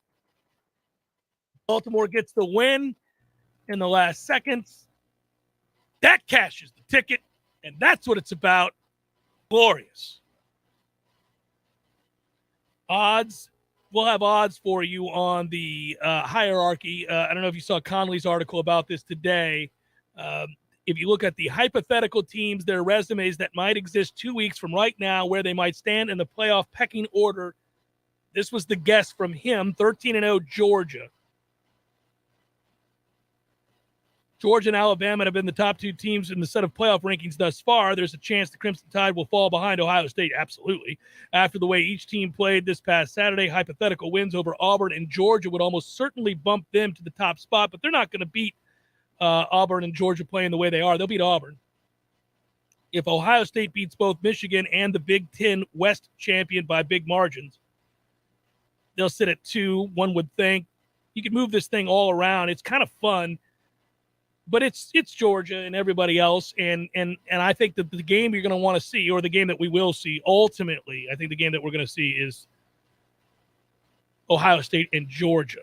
Baltimore gets the win in the last seconds. That cashes the ticket, and that's what it's about. Glorious. Odds. We'll have odds for you on the hierarchy. I don't know if you saw Conley's article about this today. If you look at the hypothetical teams, their resumes that might exist 2 weeks from right now, where they might stand in the playoff pecking order, this was the guess from him, 13-0 Georgia. Georgia and Alabama have been the top two teams in the set of playoff rankings thus far. There's a chance the Crimson Tide will fall behind Ohio State, absolutely. After the way each team played this past Saturday, hypothetical wins over Auburn and Georgia would almost certainly bump them to the top spot, but they're not going to beat Auburn and Georgia playing the way they are. They'll beat Auburn. If Ohio State beats both Michigan and the Big Ten West champion by big margins, they'll sit at 2, one would think. You can move this thing all around. It's kind of fun. But it's Georgia and everybody else, and I think that the game you're going to want to see, or the game that we will see, ultimately, I think the game that we're going to see is Ohio State and Georgia.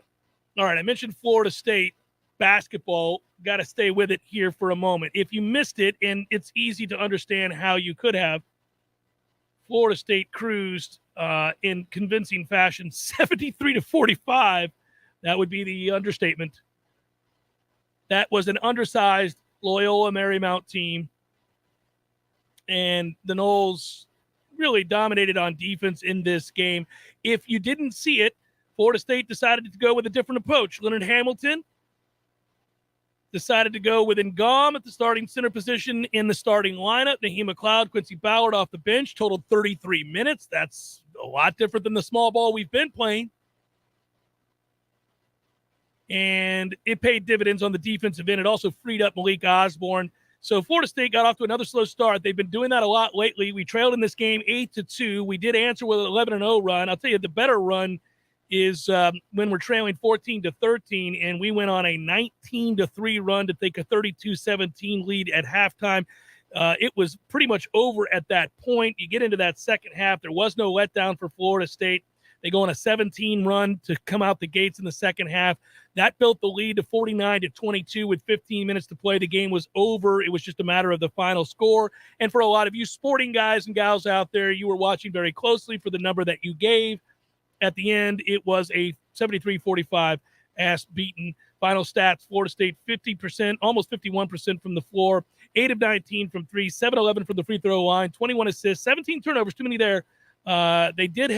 All right, I mentioned Florida State basketball. Got to stay with it here for a moment. If you missed it, and it's easy to understand how you could have, Florida State cruised in convincing fashion, 73-45. That would be the understatement. That was an undersized Loyola Marymount team. And the Noles really dominated on defense in this game. If you didn't see it, Florida State decided to go with a different approach. Leonard Hamilton decided to go with Ngom at the starting center position in the starting lineup. Naheem McLeod, Quincy Ballard off the bench, totaled 33 minutes. That's a lot different than the small ball we've been playing. And it paid dividends on the defensive end. It also freed up Malik Osborne. So Florida State got off to another slow start. They've been doing that a lot lately. We trailed in this game 8-2. We did answer with an 11-0 run. I'll tell you, the better run is when we're trailing 14-13, and we went on a 19-3 run to take a 32-17 lead at halftime. It was pretty much over at that point. You get into that second half. There was no letdown for Florida State. They go on a 17 run to come out the gates in the second half. That built the lead to 49-22 with 15 minutes to play. The game was over. It was just a matter of the final score. And for a lot of you sporting guys and gals out there, you were watching very closely for the number that you gave. At the end, it was a 73-45 ass beaten. Final stats, Florida State 50%, almost 51% from the floor, 8 of 19 from 3, 7-11 from the free throw line, 21 assists, 17 turnovers, too many there. They did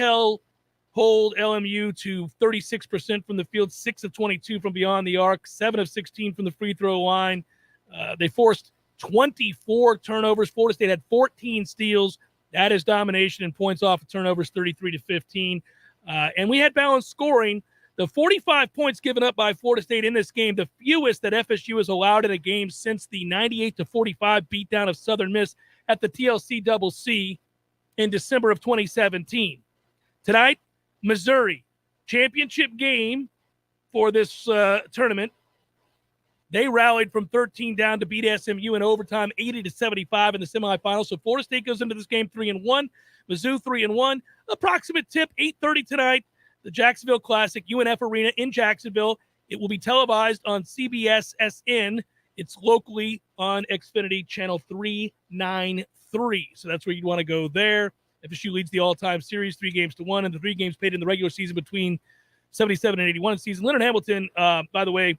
hold LMU to 36% from the field, 6 of 22 from beyond the arc, 7 of 16 from the free throw line. They forced 24 turnovers. Florida State had 14 steals. That is domination in points off of turnovers, 33-15. And we had balanced scoring. The 45 points given up by Florida State in this game, the fewest that FSU has allowed in a game since the 98-45 beatdown of Southern Miss at the TLC Double C in December of 2017. Tonight, Missouri, championship game for this tournament. They rallied from 13 down to beat SMU in overtime, 80-75 in the semifinals. So Florida State goes into this game 3-1. Mizzou 3-1. Approximate tip, 8:30 tonight. The Jacksonville Classic, UNF Arena in Jacksonville. It will be televised on CBS-SN. It's locally on Xfinity Channel 393. So that's where you'd want to go there. FSU leads the all-time series 3-1, and the 3 games played in the regular season between 77 and 81 season. Leonard Hamilton, by the way,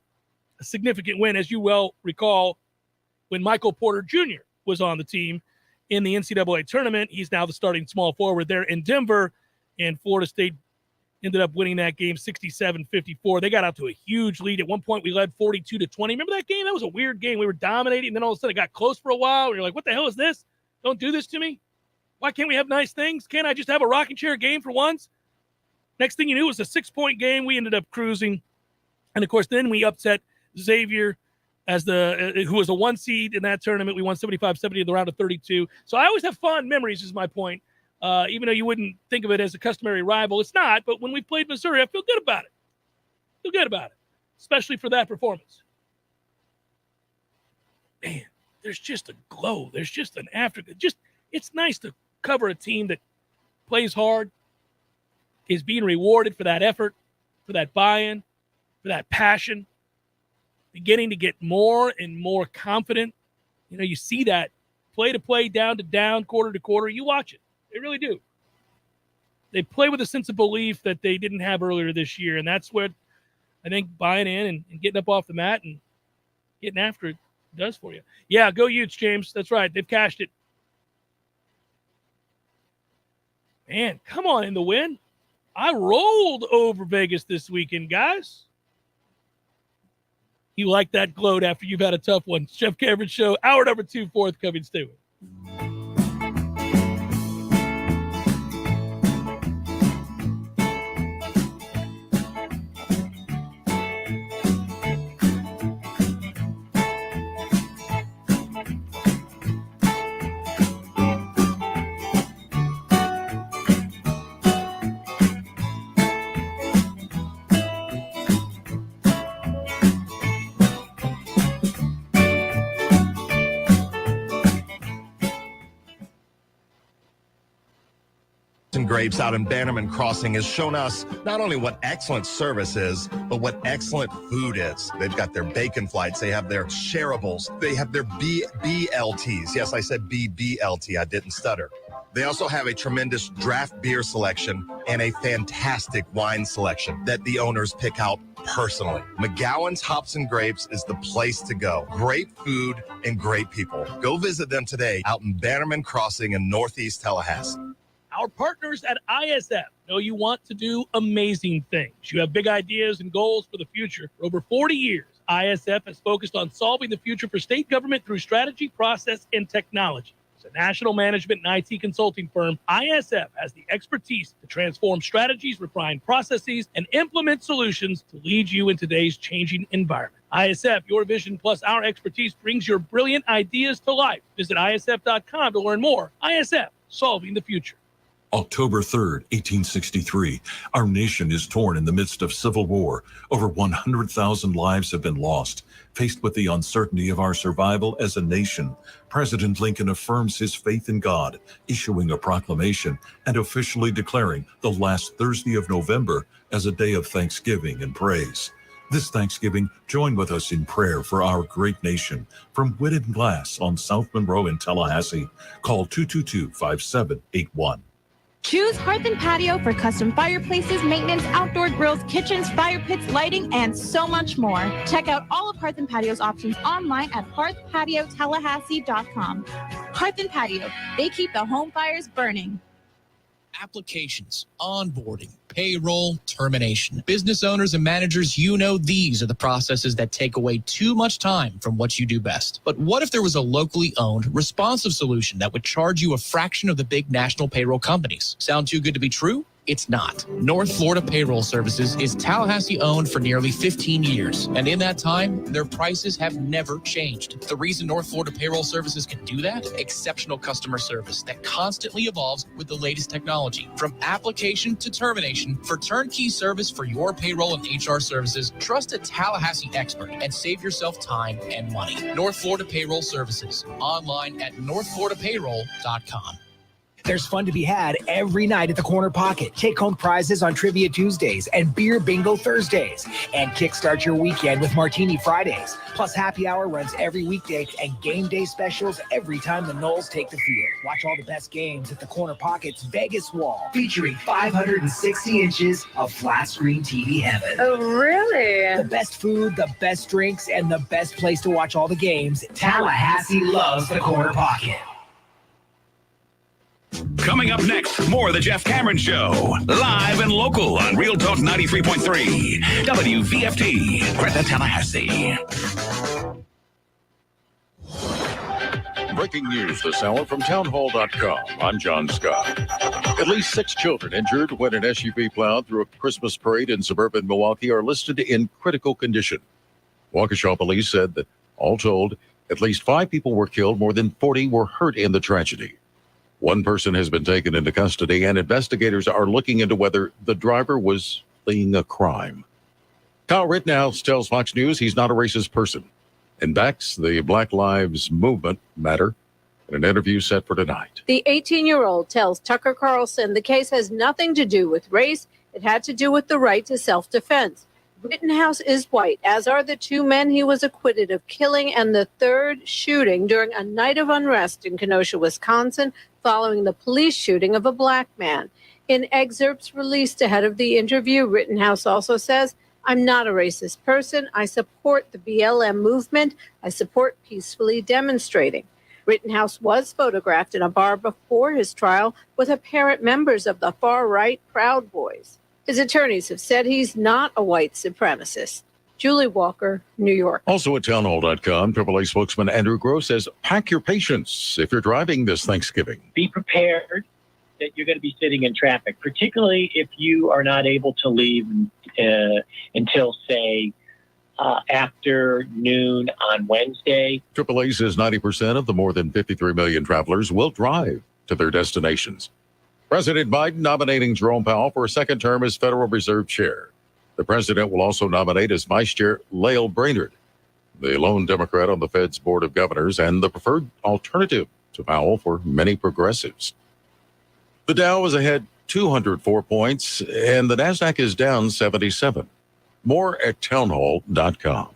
a significant win, as you well recall, when Michael Porter Jr. was on the team in the NCAA tournament. He's now the starting small forward there in Denver, and Florida State ended up winning that game 67-54. They got out to a huge lead. At one point, we led 42-20. Remember that game? That was a weird game. We were dominating, and then all of a sudden it got close for a while. And you're like, what the hell is this? Don't do this to me. Why can't we have nice things? Can't I just have a rocking chair game for once? Next thing you knew, it was a 6-point game. We ended up cruising. And, of course, then we upset Xavier as who was a 1 seed in that tournament. We won 75-70 in the round of 32. So I always have fond memories is my point. Even though you wouldn't think of it as a customary rival. It's not, but when we played Missouri, I feel good about it. Especially for that performance. Man, there's just a glow. There's just an it's nice to cover a team that plays hard, is being rewarded for that effort, for that buy-in, for that passion, beginning to get more and more confident. You know, you see that play to play, down to down, quarter to quarter. You watch it. They really do. They play with a sense of belief that they didn't have earlier this year, and that's what I think buying in and getting up off the mat and getting after it does for you. Yeah, go Utes, James. That's right. They've cashed it. Man, come on in the win. I rolled over Vegas this weekend, guys. You like that gloat after you've had a tough one. Jeff Cameron Show, hour number 2, forthcoming. Stay with. Grapes out in Bannerman Crossing has shown us not only what excellent service is, but what excellent food is. They've got their bacon flights, they have their shareables, they have their BLTs. Yes, I said BBLT, I didn't stutter. They also have a tremendous draft beer selection and a fantastic wine selection that the owners pick out personally. McGowan's Hops and Grapes is the place to go. Great food and great people. Go visit them today out in Bannerman Crossing in Northeast Tallahassee. Our partners at ISF know you want to do amazing things. You have big ideas and goals for the future. For over 40 years, ISF has focused on solving the future for state government through strategy, process, and technology. As a national management and IT consulting firm, ISF has the expertise to transform strategies, refine processes, and implement solutions to lead you in today's changing environment. ISF, your vision plus our expertise brings your brilliant ideas to life. Visit isf.com to learn more. ISF, solving the future. October 3rd, 1863, our nation is torn in the midst of civil war. Over 100,000 lives have been lost. Faced with the uncertainty of our survival as a nation, President Lincoln affirms his faith in God, issuing a proclamation and officially declaring the last Thursday of November as a day of thanksgiving and praise. This Thanksgiving, join with us in prayer for our great nation. From Whitted Glass on South Monroe in Tallahassee, call 222-5781. Choose Hearth & Patio for custom fireplaces, maintenance, outdoor grills, kitchens, fire pits, lighting, and so much more. Check out all of Hearth & Patio's options online at hearthpatiotallahassee.com. Hearth & Patio, they keep the home fires burning. Applications, onboarding, payroll, termination. Business owners and managers, you know these are the processes that take away too much time from what you do best. But what if there was a locally owned, responsive solution that would charge you a fraction of the big national payroll companies? Sound too good to be true? It's not. North Florida Payroll Services is Tallahassee owned for nearly 15 years. And in that time, their prices have never changed. The reason North Florida Payroll Services can do that? Exceptional customer service that constantly evolves with the latest technology. From application to termination, for turnkey service for your payroll and HR services, trust a Tallahassee expert and save yourself time and money. North Florida Payroll Services. Online at northfloridapayroll.com. There's fun to be had every night at the Corner Pocket. Take home prizes on Trivia Tuesdays and Beer Bingo Thursdays. And kickstart your weekend with Martini Fridays. Plus happy hour runs every weekday and game day specials every time the Noles take the field. Watch all the best games at the Corner Pocket's Vegas wall, featuring 560 inches of flat screen TV heaven. Oh, really? The best food, the best drinks, and the best place to watch all the games. Tallahassee loves the Corner Pocket. Coming up next, more of the Jeff Cameron Show. Live and local on Real Talk 93.3. WVFT, Greta, Tallahassee. Breaking news this hour from townhall.com. I'm John Scott. At least 6 children injured when an SUV plowed through a Christmas parade in suburban Milwaukee are listed in critical condition. Waukesha police said that, all told, at least 5 people were killed, more than 40 were hurt in the tragedy. 1 person has been taken into custody, and investigators are looking into whether the driver was fleeing a crime. Kyle Rittenhouse tells Fox News he's not a racist person. and backs the Black Lives Movement matter in an interview set for tonight. The 18-year-old tells Tucker Carlson the case has nothing to do with race. It had to do with the right to self-defense. Rittenhouse is white, as are the two men he was acquitted of killing and the third shooting during a night of unrest in Kenosha, Wisconsin, following the police shooting of a black man. In excerpts released ahead of the interview, Rittenhouse also says, "I'm not a racist person. I support the BLM movement. I support peacefully demonstrating." Rittenhouse was photographed in a bar before his trial with apparent members of the far-right Proud Boys. His attorneys have said he's not a white supremacist. Julie Walker, New York. Also at townhall.com, AAA spokesman Andrew Gross says, pack your patience if you're driving this Thanksgiving. Be prepared that you're going to be sitting in traffic, particularly if you are not able to leave until, say, after noon on Wednesday. AAA says 90% of the more than 53 million travelers will drive to their destinations. President Biden nominating Jerome Powell for a second term as Federal Reserve Chair. The president will also nominate as Vice Chair Lael Brainerd, the lone Democrat on the Fed's Board of Governors and the preferred alternative to Powell for many progressives. The Dow is ahead 204 points, and the NASDAQ is down 77. More at townhall.com.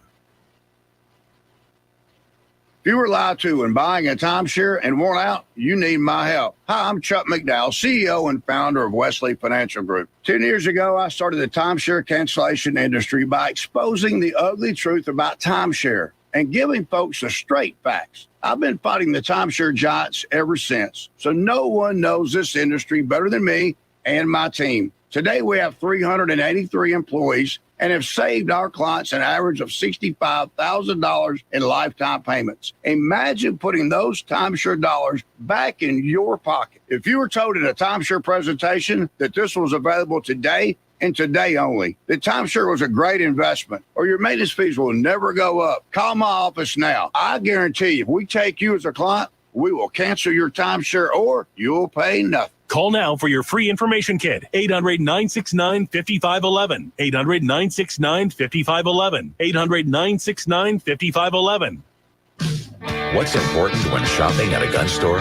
If you were lied to when buying a timeshare and worn out, you need my help. Hi, I'm Chuck McDowell, CEO and founder of Wesley Financial Group. 10 years ago, I started the timeshare cancellation industry by exposing the ugly truth about timeshare and giving folks the straight facts. I've been fighting the timeshare giants ever since, so no one knows this industry better than me and my team. Today, we have 383 employees and have saved our clients an average of $65,000 in lifetime payments. Imagine putting those timeshare dollars back in your pocket. If you were told at a timeshare presentation that this was available today and today only, that timeshare was a great investment or your maintenance fees will never go up, call my office now. I guarantee you, if we take you as a client, we will cancel your timeshare or you'll pay nothing. Call now for your free information kit. 800-969-5511. 800-969-5511. 800-969-5511. What's important when shopping at a gun store?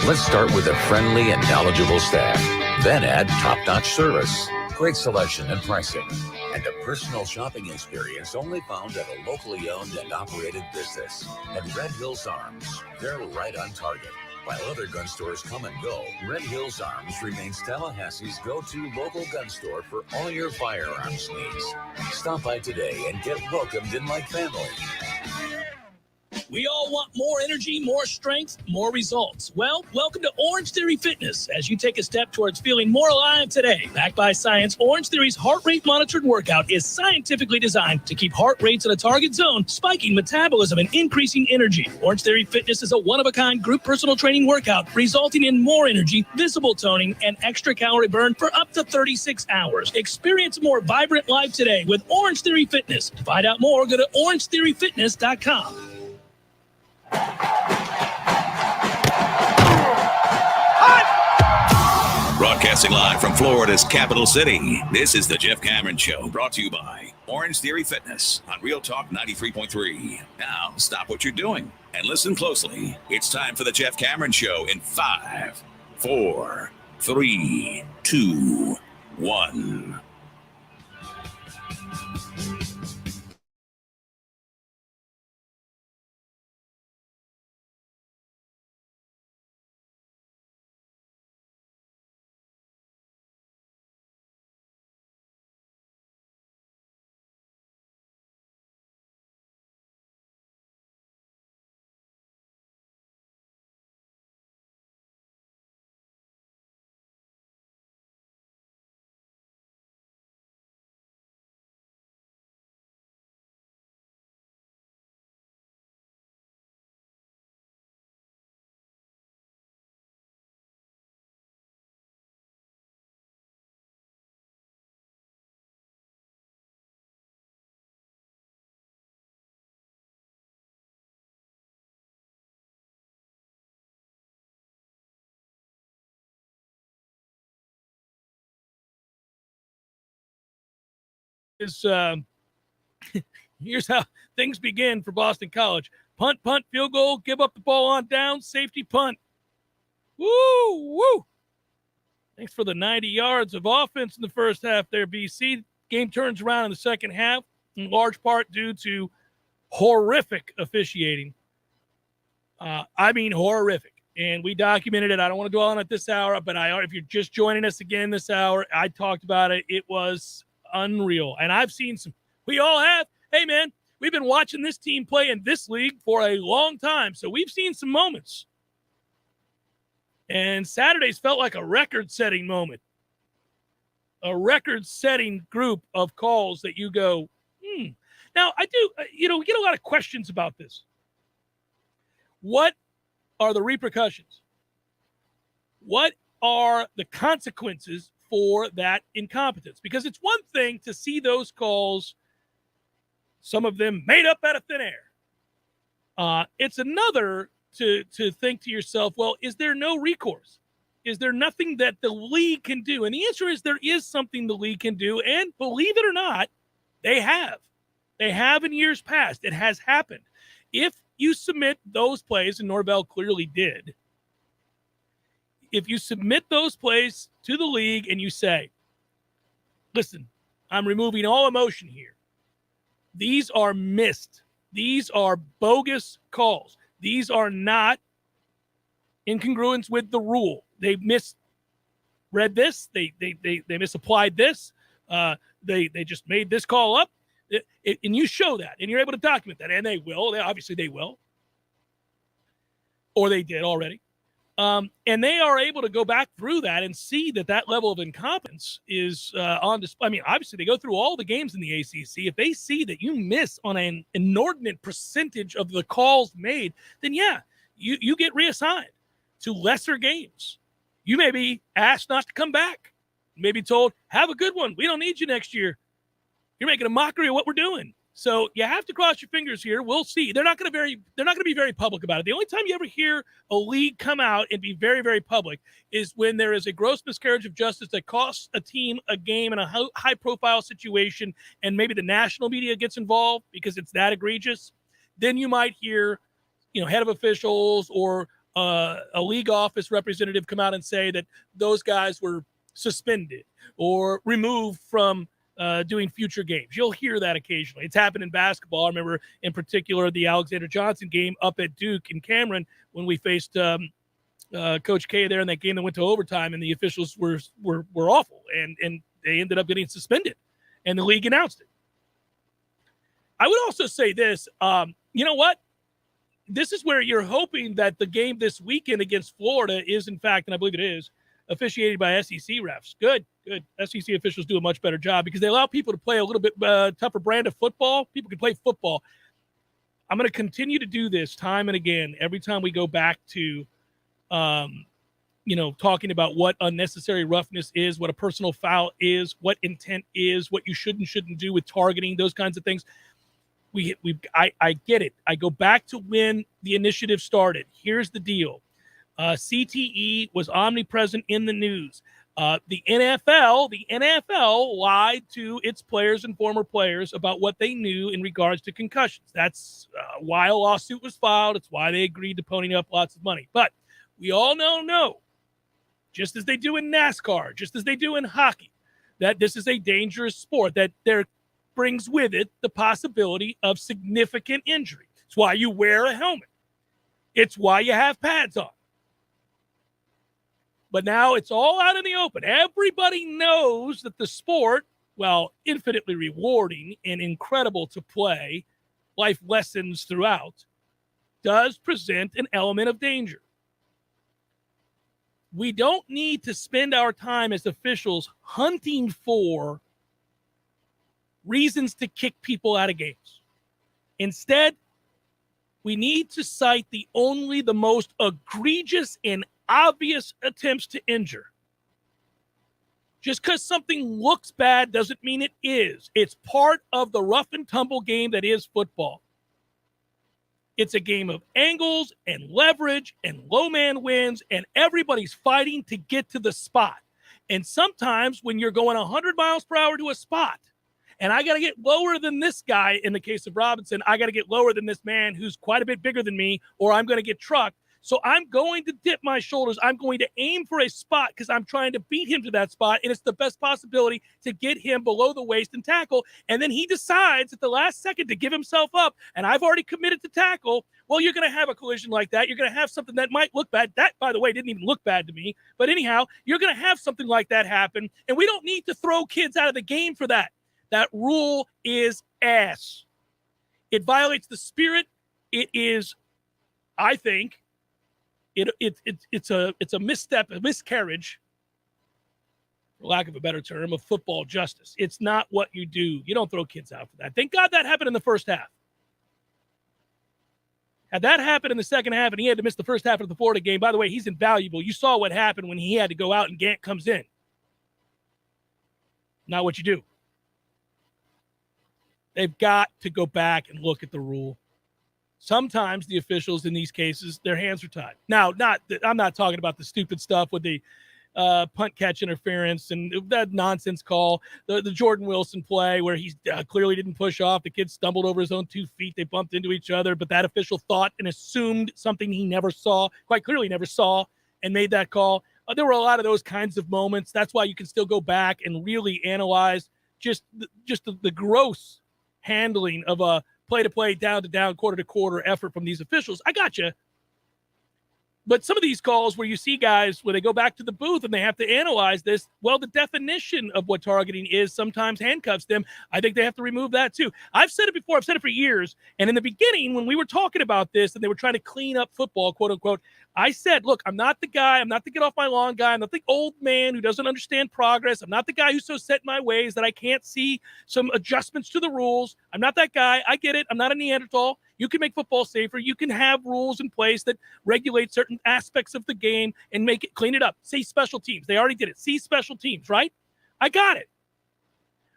Let's start with a friendly and knowledgeable staff. Then add top-notch service, great selection and pricing, and a personal shopping experience only found at a locally owned and operated business. At Red Hills Arms, they're right on target. While other gun stores come and go, Red Hills Arms remains Tallahassee's go-to local gun store for all your firearms needs. Stop by today and get welcomed in like family. We all want more energy, more strength, more results. Well, welcome to Orange Theory Fitness as you take a step towards feeling more alive today. Backed by science, Orange Theory's heart rate monitored workout is scientifically designed to keep heart rates in a target zone, spiking metabolism and increasing energy. Orange Theory Fitness is a one-of-a-kind group personal training workout resulting in more energy, visible toning, and extra calorie burn for up to 36 hours. Experience a more vibrant life today with Orange Theory Fitness. To find out more, go to orangetheoryfitness.com. Broadcasting live from Florida's capital city, this is the Jeff Cameron Show, brought to you by Orange Theory Fitness on Real Talk 93.3. Now, stop what you're doing and listen closely. It's time for the Jeff Cameron Show in 5, 4, 3, 2, 1. Is Here's how things begin for Boston College. Punt, field goal, give up the ball on down, safety, punt. Woo! Thanks for the 90 yards of offense in the first half there, BC. Game turns around in the second half, in large part due to horrific officiating. I mean horrific. And we documented it. I don't want to dwell on it this hour, but if you're just joining us again this hour, I talked about it. It was unreal. And I've seen some. We all have. Hey, man, we've been watching this team play in this league for a long time, so we've seen some moments. And Saturdays felt like a record-setting moment. A record-setting group of calls that you go, Now, I do, we get a lot of questions about this. What are the repercussions? What are the consequences for that incompetence? Because it's one thing to see those calls, some of them made up out of thin air. It's another to think to yourself, well, is there no recourse? Is there nothing that the league can do? And the answer is there is something the league can do. And believe it or not, they have. They have in years past. It has happened. If you submit those plays, and Norvell clearly did, if you submit those plays to the league and you say, listen, I'm removing all emotion here. These are missed. These are bogus calls. These are not in congruence with the rule. They misread this. They misapplied this. They just made this call up. And you show that, and you're able to document that, and they will. Obviously, they will. Or they did already. And they are able to go back through that and see that level of incompetence is on display. I mean, obviously, they go through all the games in the ACC. If they see that you miss on an inordinate percentage of the calls made, then, yeah, you get reassigned to lesser games. You may be asked not to come back. You may be told, have a good one. We don't need you next year. You're making a mockery of what we're doing. So you have to cross your fingers here. We'll see. They're not going to be very public about it. The only time you ever hear a league come out and be very, very public is when there is a gross miscarriage of justice that costs a team a game in a high-profile situation, and maybe the national media gets involved because it's that egregious. Then you might hear, head of officials or a league office representative come out and say that those guys were suspended or removed from doing future games. You'll hear that occasionally. It's happened in basketball. I remember in particular the Alexander Johnson game up at Duke in Cameron when we faced Coach K there in that game that went to overtime, and the officials were awful, and they ended up getting suspended, and the league announced it. I would also say this, you know what? This is where you're hoping that the game this weekend against Florida is, in fact, and I believe it is, officiated by SEC refs. Good. SEC officials do a much better job because they allow people to play a little bit tougher brand of football. People can play football. I'm going to continue to do this time and again every time we go back to, talking about what unnecessary roughness is, what a personal foul is, what intent is, what you should and shouldn't do with targeting, those kinds of things. I get it. I go back to when the initiative started. Here's the deal. CTE was omnipresent in the news. The NFL lied to its players and former players about what they knew in regards to concussions. That's why a lawsuit was filed. It's why they agreed to ponying up lots of money. But we all know, just as they do in NASCAR, just as they do in hockey, that this is a dangerous sport, that there brings with it the possibility of significant injury. It's why you wear a helmet. It's why you have pads on. But now it's all out in the open. Everybody knows that the sport, while infinitely rewarding and incredible to play, life lessons throughout, does present an element of danger. We don't need to spend our time as officials hunting for reasons to kick people out of games. Instead, we need to cite the most egregious and obvious attempts to injure. Just because something looks bad doesn't mean it is. It's part of the rough and tumble game that is football. It's a game of angles and leverage and low man wins, and everybody's fighting to get to the spot. And sometimes when you're going 100 miles per hour to a spot And I got to get lower than this guy in the case of Robinson. I got to get lower than this man who's quite a bit bigger than me, or I'm going to get trucked. So I'm going to dip my shoulders. I'm going to aim for a spot because I'm trying to beat him to that spot, and it's the best possibility to get him below the waist and tackle. And then he decides at the last second to give himself up, and I've already committed to tackle. Well, you're going to have a collision like that. You're going to have something that might look bad. That, by the way, didn't even look bad to me. But anyhow, you're going to have something like that happen, and we don't need to throw kids out of the game for that. That rule is ass. It violates the spirit. It is, I think, it's a misstep, a miscarriage, for lack of a better term, of football justice. It's not what you do. You don't throw kids out for that. Thank God that happened in the first half. Had that happened in the second half and he had to miss the first half of the Florida game, by the way, he's invaluable. You saw what happened when he had to go out and Gant comes in. Not what you do. They've got to go back and look at the rule. Sometimes the officials in these cases, their hands are tied. Now, I'm not talking about the stupid stuff with the punt catch interference and that nonsense call, the Jordan Wilson play where he clearly didn't push off. The kid stumbled over his own 2 feet. They bumped into each other, but that official thought and assumed something he never saw, quite clearly never saw, and made that call. There were a lot of those kinds of moments. That's why you can still go back and really analyze just the gross handling of a play-to-play, down-to-down, quarter-to-quarter effort from these officials. I got you. But some of these calls where you see guys where they go back to the booth and they have to analyze this, well, the definition of what targeting is sometimes handcuffs them. I think they have to remove that too. I've said it before. I've said it for years. And in the beginning, when we were talking about this and they were trying to clean up football, quote unquote, I said, look, I'm not the guy. I'm not the get off my lawn guy. I'm not the old man who doesn't understand progress. I'm not the guy who's so set in my ways that I can't see some adjustments to the rules. I'm not that guy. I get it. I'm not a Neanderthal. You can make football safer. You can have rules in place that regulate certain aspects of the game and make it, clean it up. Say special teams. They already did it. See special teams, right? I got it.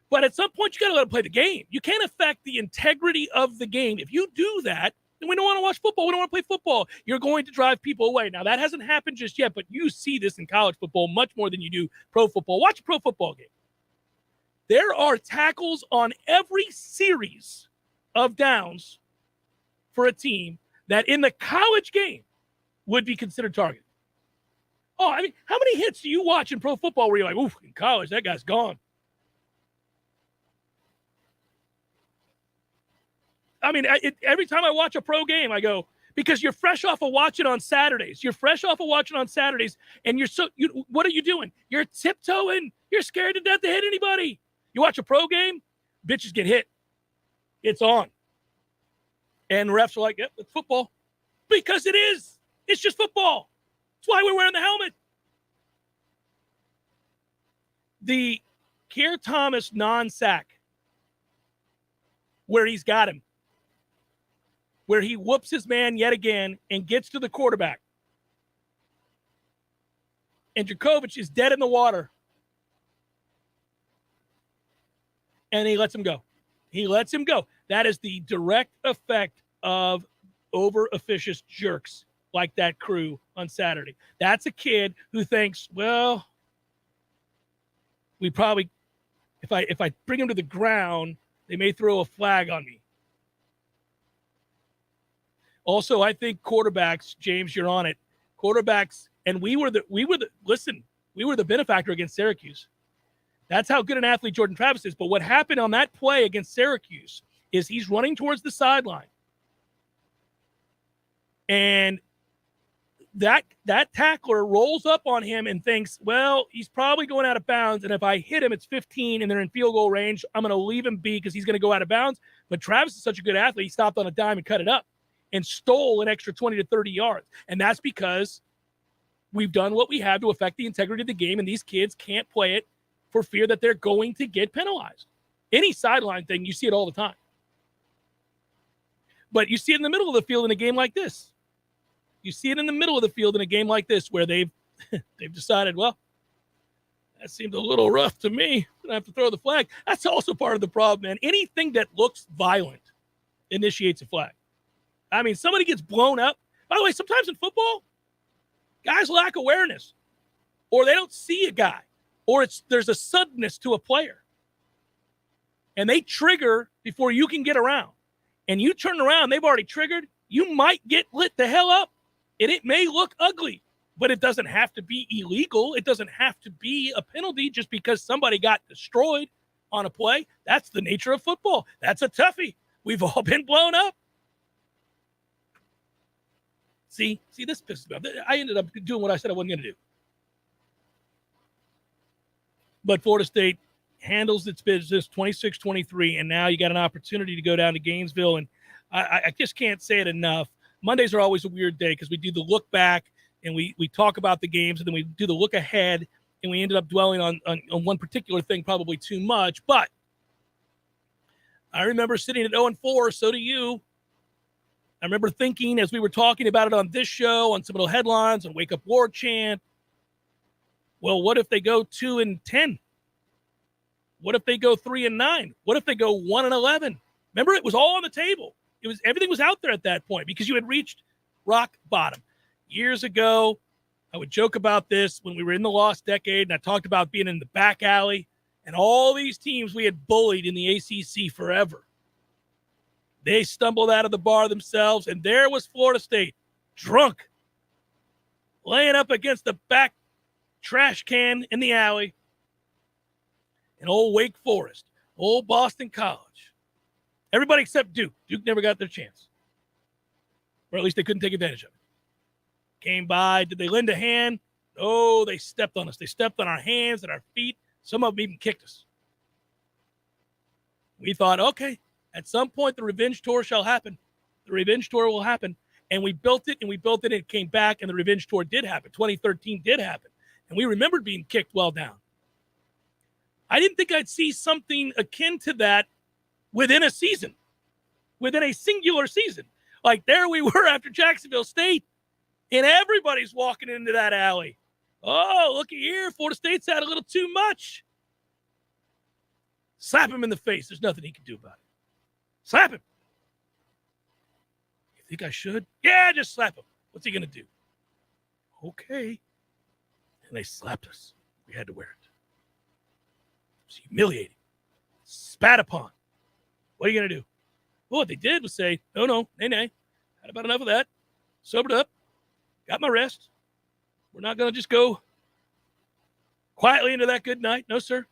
But at some point, you got to let them play the game. You can't affect the integrity of the game. If you do that, then we don't want to watch football. We don't want to play football. You're going to drive people away. Now, that hasn't happened just yet, but you see this in college football much more than you do pro football. Watch a pro football game. There are tackles on every series of downs for a team that in the college game would be considered targeted. Oh, I mean, how many hits do you watch in pro football where you're like, oof, in college, that guy's gone? I mean, every time I watch a pro game, I go, because you're fresh off of watching on Saturdays. You're fresh off of watching on Saturdays, and what are you doing? You're tiptoeing. You're scared to death to hit anybody. You watch a pro game, bitches get hit. It's on. And refs are like, yep, it's football. Because it is. It's just football. That's why we're wearing the helmet. The Keir Thomas non-sack, where he's got him, where he whoops his man yet again and gets to the quarterback. And Djokovic is dead in the water. And he lets him go. He lets him go. That is the direct effect of over-officious jerks like that crew on Saturday. That's a kid who thinks, well, we probably, if I bring him to the ground, they may throw a flag on me. Also, I think quarterbacks, James, you're on it. Quarterbacks, and we were the benefactor against Syracuse. That's how good an athlete Jordan Travis is. But what happened on that play against Syracuse is he's running towards the sideline. And that tackler rolls up on him and thinks, well, he's probably going out of bounds. And if I hit him, it's 15 and they're in field goal range. I'm going to leave him be because he's going to go out of bounds. But Travis is such a good athlete. He stopped on a dime and cut it up and stole an extra 20 to 30 yards. And that's because we've done what we have to affect the integrity of the game. And these kids can't play it for fear that they're going to get penalized. Any sideline thing, you see it all the time. But you see it in the middle of the field in a game like this. You see it in the middle of the field in a game like this where they've decided, well, that seemed a little rough to me. I'm going to have to throw the flag. That's also part of the problem, man. Anything that looks violent initiates a flag. I mean, somebody gets blown up. By the way, sometimes in football, guys lack awareness, or they don't see a guy, or there's a suddenness to a player. and they trigger before you can get around, and you turn around, they've already triggered, you might get lit the hell up, and it may look ugly, but it doesn't have to be illegal. It doesn't have to be a penalty just because somebody got destroyed on a play. That's the nature of football. That's a toughie. We've all been blown up. See, this pisses me off. I ended up doing what I said I wasn't going to do. But Florida State handles its business 26-23, and now you got an opportunity to go down to Gainesville, and I just can't say it enough. Mondays are always a weird day because we do the look back, and we talk about the games, and then we do the look ahead, and we ended up dwelling on one particular thing probably too much. But I remember sitting at 0-4, so do you. I remember thinking as we were talking about it on this show, on Seminole Headlines, on Wake Up Warchant, well, what if they go 2-10? What if they go 3-9? What if they go 1-11? Remember, it was all on the table. Everything was out there at that point because you had reached rock bottom. Years ago, I would joke about this when we were in the lost decade, and I talked about being in the back alley and all these teams we had bullied in the ACC forever. They stumbled out of the bar themselves, and there was Florida State, drunk, laying up against the back trash can in the alley, and old Wake Forest, old Boston College. Everybody except Duke. Duke never got their chance. Or at least they couldn't take advantage of it. Came by. Did they lend a hand? No, they stepped on us. They stepped on our hands and our feet. Some of them even kicked us. We thought, okay, at some point the revenge tour shall happen. The revenge tour will happen. And we built it, and it came back, and the revenge tour did happen. 2013 did happen. And we remembered being kicked well down. I didn't think I'd see something akin to that within a season, within a singular season. Like there we were after Jacksonville State, and everybody's walking into that alley. Oh, looky here. Florida State's had a little too much. Slap him in the face. There's nothing he can do about it. Slap him. You think I should? Yeah, just slap him. What's he going to do? Okay. And they slapped us. We had to wear it. It was humiliating. Spat upon. What are you going to do? Well, what they did was say, no, nay. Had about enough of that. Sobered up. Got my rest. We're not going to just go quietly into that good night. No, sir.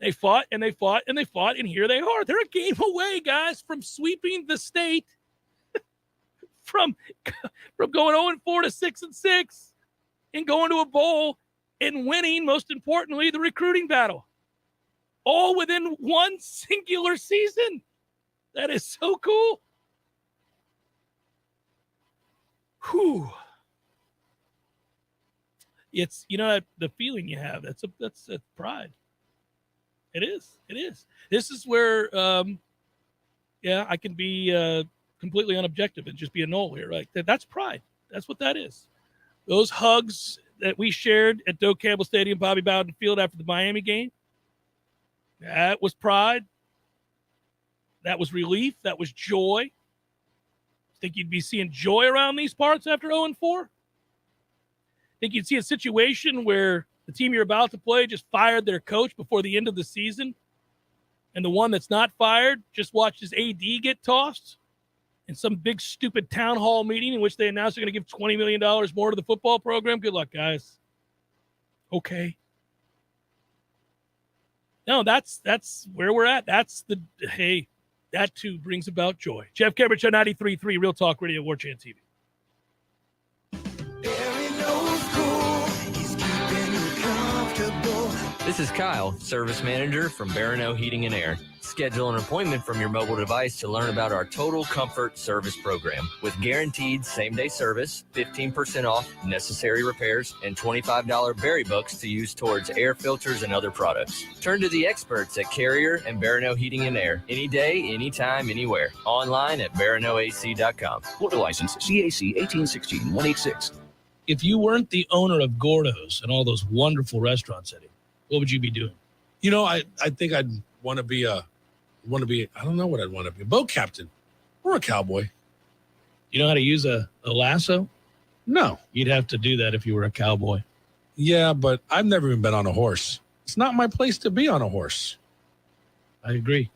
They fought, and they fought, and they fought, and here they are. They're a game away, guys, from sweeping the state, from going 0-4 to 6-6, and going to a bowl and winning, most importantly, the recruiting battle. All within one singular season. That is so cool. Whew. It's, the feeling you have. That's pride. It is. This is where, I can be completely unobjective and just be a Nole here, right? That's pride. That's what that is. Those hugs that we shared at Doak Campbell Stadium, Bobby Bowden Field after the Miami game, that was pride. That was relief. That was joy. Think you'd be seeing joy around these parts after 0-4? Think you'd see a situation where the team you're about to play just fired their coach before the end of the season, and the one that's not fired just watched his AD get tossed in some big stupid town hall meeting in which they announced they're going to give $20 million more to the football program? Good luck, guys. Okay. No, that's where we're at. That too brings about joy. Jeff Cameron Show 93.3 Real Talk Radio, Warchant TV. This is Kyle, service manager from Barano Heating and Air. Schedule an appointment from your mobile device to learn about our Total Comfort Service Program. With guaranteed same-day service, 15% off necessary repairs, and $25 berry books to use towards air filters and other products. Turn to the experts at Carrier and Barano Heating and Air. Any day, anytime, anywhere. Online at baranoac.com. Florida license CAC 1816-186. If you weren't the owner of Gordo's and all those wonderful restaurants, Eddie, what would you be doing? I think I'd want to be I don't know what I'd want to be. A boat captain or a cowboy. You know how to use a lasso? No. You'd have to do that if you were a cowboy. Yeah, but I've never even been on a horse. It's not my place to be on a horse. I agree.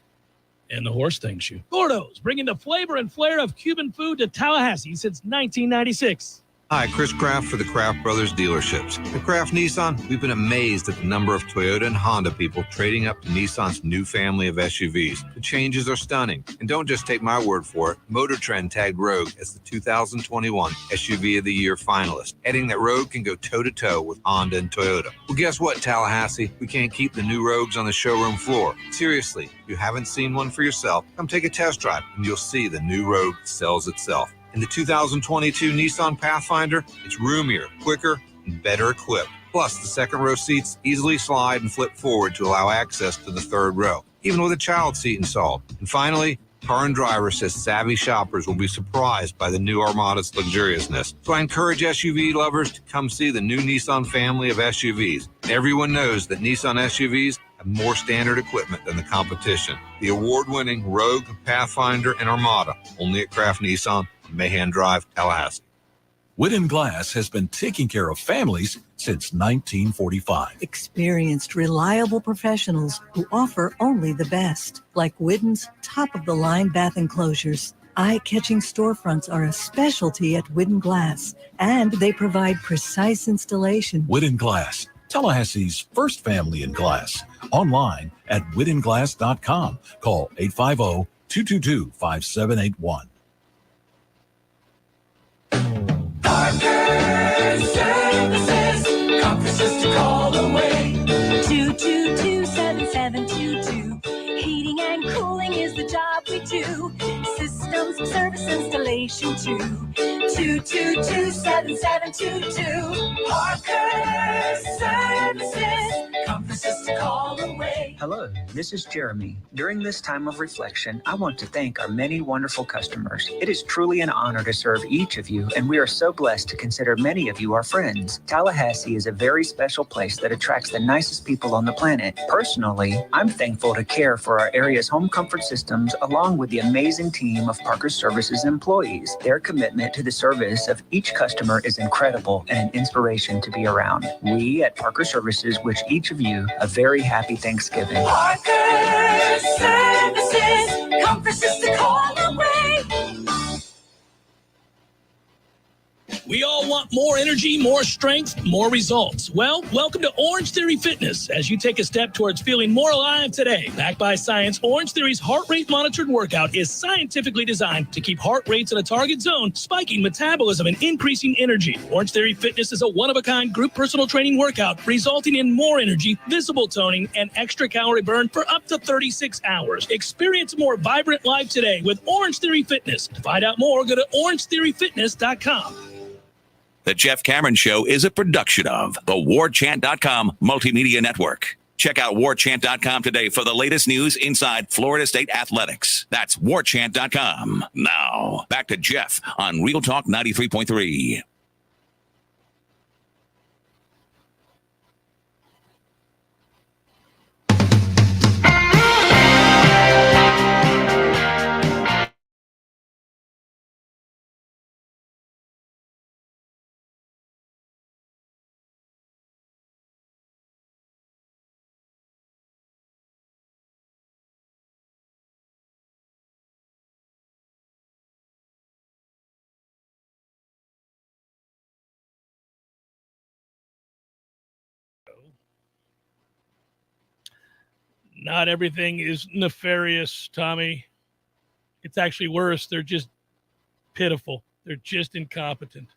And the horse thanks you. Gordo's, bringing the flavor and flair of Cuban food to Tallahassee since 1996. Hi, Chris Kraft for the Kraft Brothers dealerships. At Kraft Nissan, we've been amazed at the number of Toyota and Honda people trading up to Nissan's new family of SUVs. The changes are stunning. And don't just take my word for it. Motor Trend tagged Rogue as the 2021 SUV of the Year finalist, adding that Rogue can go toe-to-toe with Honda and Toyota. Well, guess what, Tallahassee? We can't keep the new Rogues on the showroom floor. Seriously, if you haven't seen one for yourself, come take a test drive and you'll see the new Rogue sells itself. In the 2022 Nissan Pathfinder, it's roomier, quicker, and better equipped. Plus, the second row seats easily slide and flip forward to allow access to the third row, even with a child seat installed. And finally, Car and Driver says savvy shoppers will be surprised by the new Armada's luxuriousness. So I encourage SUV lovers to come see the new Nissan family of SUVs. Everyone knows that Nissan SUVs have more standard equipment than the competition. The award-winning Rogue, Pathfinder, and Armada, only at Kraft Nissan, Mahan Drive, Tallahassee. Whitten Glass has been taking care of families since 1945. Experienced, reliable professionals who offer only the best, like Whitten's top-of-the-line bath enclosures. Eye-catching storefronts are a specialty at Whitten Glass, and they provide precise installation. Whitten Glass, Tallahassee's first family in glass. Online at whittenglass.com. Call 850-222-5781. Services, conferences to call away. 222-7722. Heating and cooling is the job we do. Systems, service installation too. 222-7722. Parker Services, conferences to call away. Hello, this is Jeremy. During this time of reflection, I want to thank our many wonderful customers. It is truly an honor to serve each of you, and we are so blessed to consider many of you our friends. Tallahassee is a very special place that attracts the nicest people on the planet. Personally, I'm thankful to care for our area's home comfort systems along with the amazing team of Parker Services employees. Their commitment to the service of each customer is incredible and an inspiration to be around. We at Parker Services wish each of you a very happy Thanksgiving. Parker Services, conferences to call away. We all want more energy, more strength, more results. Well, welcome to Orange Theory Fitness as you take a step towards feeling more alive today. Backed by science, Orange Theory's heart rate monitored workout is scientifically designed to keep heart rates in a target zone, spiking metabolism and increasing energy. Orange Theory Fitness is a one-of-a-kind group personal training workout resulting in more energy, visible toning, and extra calorie burn for up to 36 hours. Experience a more vibrant life today with Orange Theory Fitness. To find out more, go to orangetheoryfitness.com. The Jeff Cameron Show is a production of the Warchant.com Multimedia Network. Check out Warchant.com today for the latest news inside Florida State athletics. That's Warchant.com. Now, back to Jeff on Real Talk 93.3. Not everything is nefarious, Tommy. It's actually worse. They're just pitiful. They're just incompetent.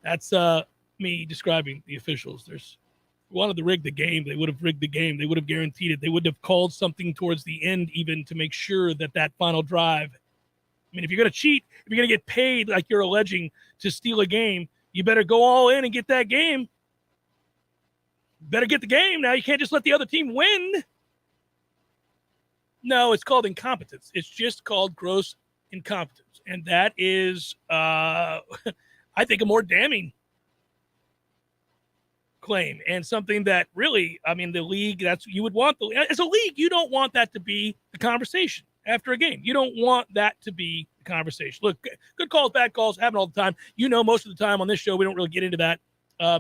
That's me describing the officials. There's wanted to rig the game. They would have rigged the game. They would have guaranteed it. They would have called something towards the end even to make sure that that final drive. I mean, if you're going to cheat, if you're going to get paid like you're alleging to steal a game, you better go all in and get that game. Better get the game now. You can't just let the other team win. No, it's called incompetence. It's just called gross incompetence. And that is, I think, a more damning claim and something that really, I mean, the league, that's you would want. As a league, you don't want that to be the conversation after a game. You don't want that to be the conversation. Look, good calls, bad calls, happen all the time. You know, most of the time on this show, we don't really get into that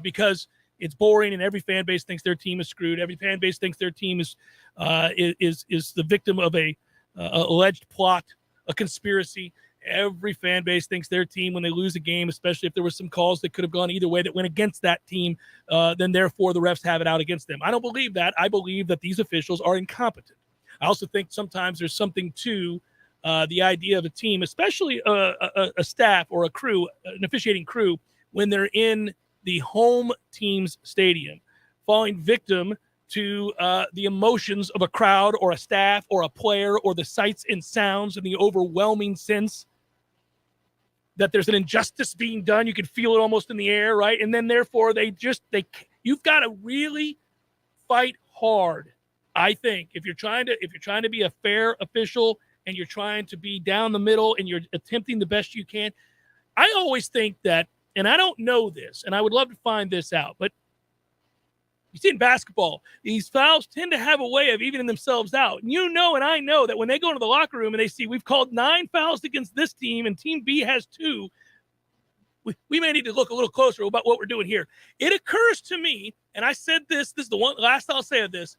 because It's boring, and every fan base thinks their team is screwed. Every fan base thinks their team is the victim of a alleged plot, a conspiracy. Every fan base thinks their team, when they lose a game, especially if there were some calls that could have gone either way that went against that team, then therefore the refs have it out against them. I don't believe that. I believe that these officials are incompetent. I also think sometimes there's something to the idea of a team, especially a staff or a crew, an officiating crew, when they're in the home team's stadium, falling victim to the emotions of a crowd or a staff or a player or the sights and sounds and the overwhelming sense that there's an injustice being done. You can feel it almost in the air, right? And then therefore you've got to really fight hard. I think if you're trying to be a fair official and you're trying to be down the middle and you're attempting the best you can, I always think that, and I don't know this, and I would love to find this out, but you see in basketball, these fouls tend to have a way of evening themselves out. And you know, and I know that when they go into the locker room and they see we've called 9 fouls against this team and team B has 2, we may need to look a little closer about what we're doing here. It occurs to me, and I said this is the one last I'll say of this.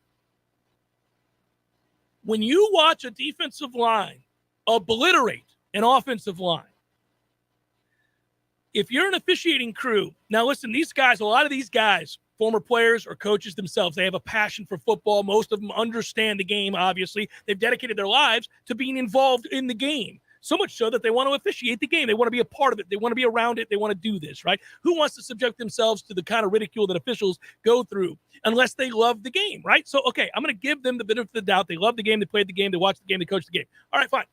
When you watch a defensive line obliterate an offensive line, if you're an officiating crew, now listen, a lot of these guys, former players or coaches themselves, they have a passion for football. Most of them understand the game, obviously. They've dedicated their lives to being involved in the game, so much so that they want to officiate the game. They want to be a part of it. They want to be around it. They want to do this, right? Who wants to subject themselves to the kind of ridicule that officials go through unless they love the game, right? So, okay, I'm going to give them the benefit of the doubt. They love the game. They played the game. They watched the game. They coached the game. All right, fine.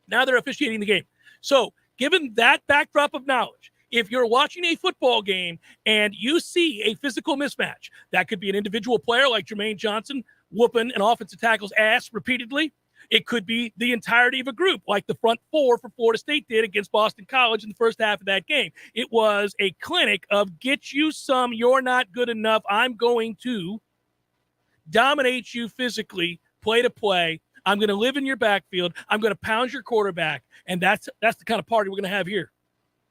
Now they're officiating the game. So, given that backdrop of knowledge, if you're watching a football game and you see a physical mismatch, that could be an individual player like Jermaine Johnson whooping an offensive tackle's ass repeatedly. It could be the entirety of a group like the front four for Florida State did against Boston College in the first half of that game. It was a clinic of get you some, you're not good enough, I'm going to dominate you physically, play to play. I'm going to live in your backfield. I'm going to pound your quarterback. And that's the kind of party we're going to have here.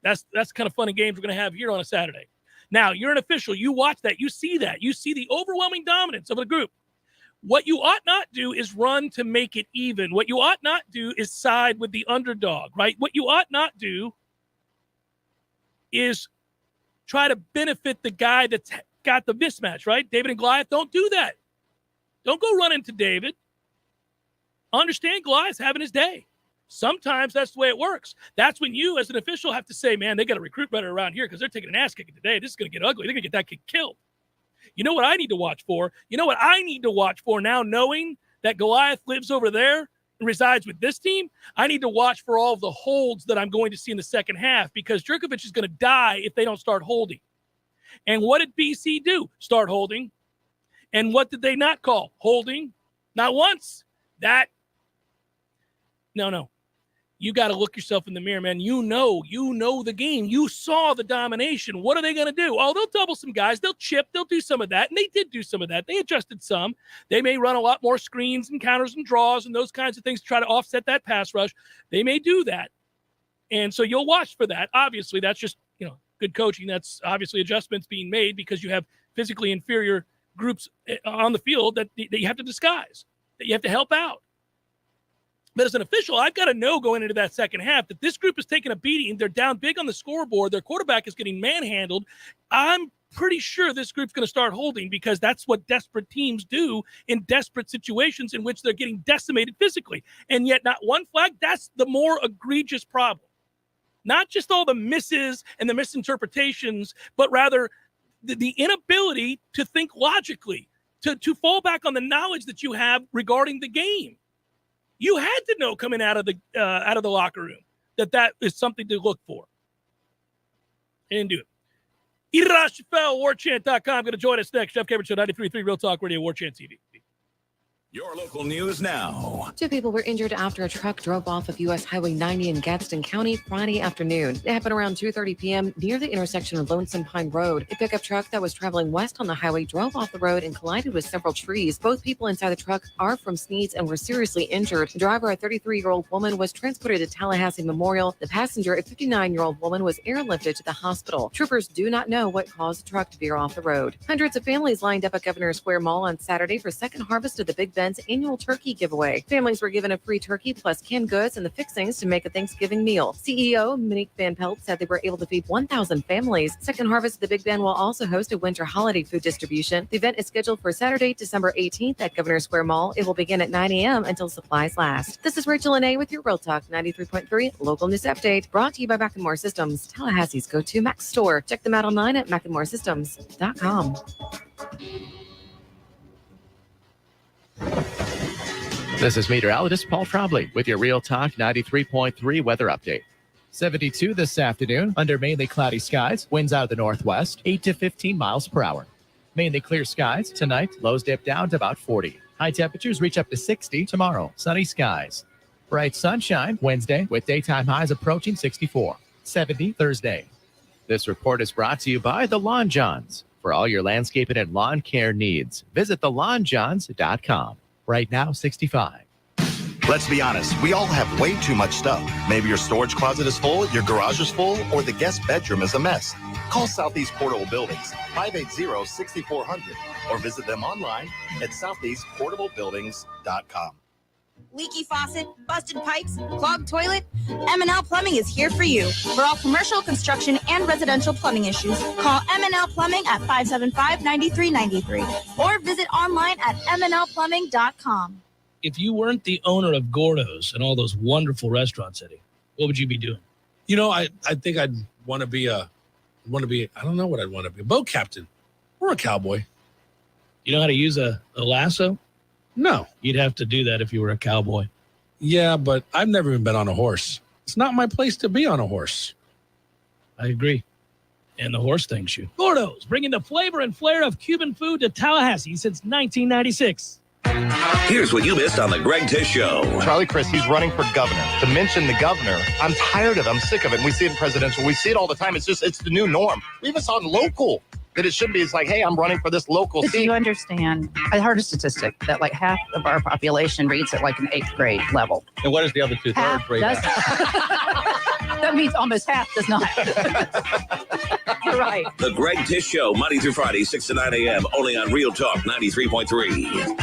That's the kind of fun and games we're going to have here on a Saturday. Now, you're an official. You watch that. You see that. You see the overwhelming dominance of a group. What you ought not do is run to make it even. What you ought not do is side with the underdog, right? What you ought not do is try to benefit the guy that's got the mismatch, right? David and Goliath, don't do that. Don't go run into David. Understand Goliath's having his day. Sometimes that's the way it works. That's when you, as an official, have to say, man, they got to recruit better around here because they're taking an ass kicking today. This is going to get ugly. They're going to get that kid killed. You know what I need to watch for? You know what I need to watch for now, knowing that Goliath lives over there and resides with this team? I need to watch for all of the holds that I'm going to see in the second half because Jerkovich is going to die if they don't start holding. And what did BC do? Start holding. And what did they not call? Holding. Not once. No. You got to look yourself in the mirror, man. You know the game. You saw the domination. What are they going to do? Oh, they'll double some guys. They'll chip. They'll do some of that. And they did do some of that. They adjusted some. They may run a lot more screens and counters and draws and those kinds of things to try to offset that pass rush. They may do that. And so you'll watch for that. Obviously, that's just, good coaching. That's obviously adjustments being made because you have physically inferior groups on the field that you have to disguise, that you have to help out. But as an official, I've got to know going into that second half that this group is taking a beating. They're down big on the scoreboard. Their quarterback is getting manhandled. I'm pretty sure this group's going to start holding because that's what desperate teams do in desperate situations in which they're getting decimated physically. And yet not one flag, that's the more egregious problem. Not just all the misses and the misinterpretations, but rather the inability to think logically, to fall back on the knowledge that you have regarding the game. You had to know coming out of the locker room that is something to look for. They didn't do it. Irashafel, Warchant.com. Going to join us next. Jeff Cameron Show, 93.3 Real Talk Radio, Warchant TV. Your local news now. 2 people were injured after a truck drove off of U.S. Highway 90 in Gadsden County Friday afternoon. It happened around 2:30 p.m. near the intersection of Lonesome Pine Road. A pickup truck that was traveling west on the highway drove off the road and collided with several trees. Both people inside the truck are from Sneads and were seriously injured. The driver, a 33-year-old woman, was transported to Tallahassee Memorial. The passenger, a 59-year-old woman, was airlifted to the hospital. Troopers do not know what caused the truck to veer off the road. Hundreds of families lined up at Governor Square Mall on Saturday for second harvest of the Big Ben's annual turkey giveaway. Families were given a free turkey plus canned goods and the fixings to make a Thanksgiving meal. CEO Monique Van Pelt said they were able to feed 1,000 families. Second harvest of the Big Ben will also host a winter holiday food distribution. The event is scheduled for Saturday, December 18th at Governor Square Mall. It will begin at 9 a.m. until supplies last. This is Rachel Lene with your Real Talk 93.3 local news update, brought to you by Macklemore Systems, Tallahassee's go-to Mac store. Check them out online at macklemoresystems.com. This is meteorologist Paul Trombley with your Real Talk 93.3 weather update. 72 this afternoon under mainly cloudy skies. Winds out of the northwest, 8 to 15 miles per hour. Mainly clear skies tonight. Lows dip down to about 40. High temperatures reach up to 60 tomorrow. Sunny skies. Bright sunshine Wednesday with daytime highs approaching 64. 70 Thursday. This report is brought to you by the Lawn Johns. For all your landscaping and lawn care needs, visit thelawnjohns.com. Right now, 65. Let's be honest, we all have way too much stuff. Maybe your storage closet is full, your garage is full, or the guest bedroom is a mess. Call Southeast Portable Buildings, 580-6400, or visit them online at southeastportablebuildings.com. Leaky faucet, busted pipes, clogged toilet? M&L Plumbing is here for you. For all commercial, construction, and residential plumbing issues, call M&L Plumbing at 575-9393 or visit online at mnlplumbing.com. If you weren't the owner of Gordo's and all those wonderful restaurants, Eddie, what would you be doing? You know, I think I'd want to be I don't know what I'd want to be, a boat captain or a cowboy. You know how to use a lasso? No. You'd have to do that if you were a cowboy. Yeah, but I've never even been on a horse. It's not my place to be on a horse. I agree. And the horse thanks you. Gordo's, bringing the flavor and flair of Cuban food to Tallahassee since 1996. Here's what you missed on the Greg Tish Show. Charlie Crist, he's running for governor. To mention the governor, I'm tired of it. I'm sick of it. And we see it in presidential. We see it all the time. It's the new norm. We even saw it in local. That it should be. It's like, hey, I'm running for this local seat. Do you understand? I heard a statistic that like half of our population reads at like an 8th grade level. And what is the other 2/3 grade? That means almost half does not. You're right. The Greg Tish Show, Monday through Friday, 6 to 9 a.m., only on Real Talk 93.3.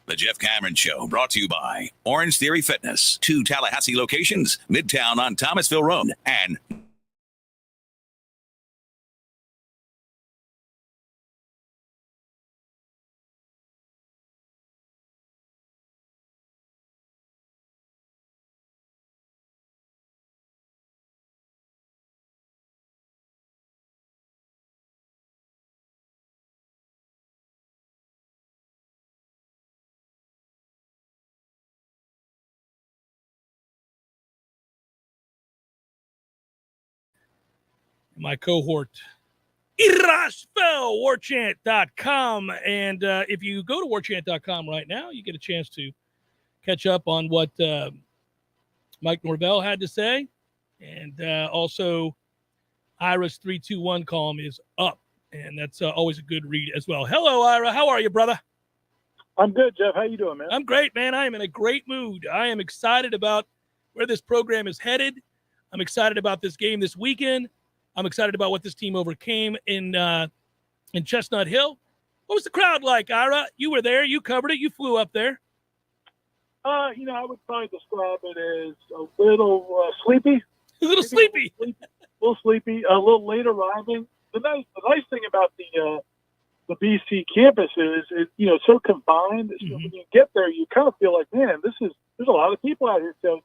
The Jeff Cameron Show, brought to you by Orange Theory Fitness. 2 Tallahassee locations, Midtown on Thomasville Road, and my cohort, Irasfel, Warchant.com. And if you go to Warchant.com right now, you get a chance to catch up on what Mike Norvell had to say. And also, Ira's 321 column is up. And that's always a good read as well. Hello, Ira. How are you, brother? I'm good, Jeff. How you doing, man? I'm great, man. I am in a great mood. I am excited about where this program is headed. I'm excited about this game this weekend. I'm excited about what this team overcame in Chestnut Hill. What was the crowd like, Ira? You were there. You covered it. You flew up there. I would probably describe it as a little sleepy. A little sleepy. A little sleepy. A little late arriving. The nice thing about the BC campus is it's so confined. So when you get there, you kind of feel like, man, there's a lot of people out here for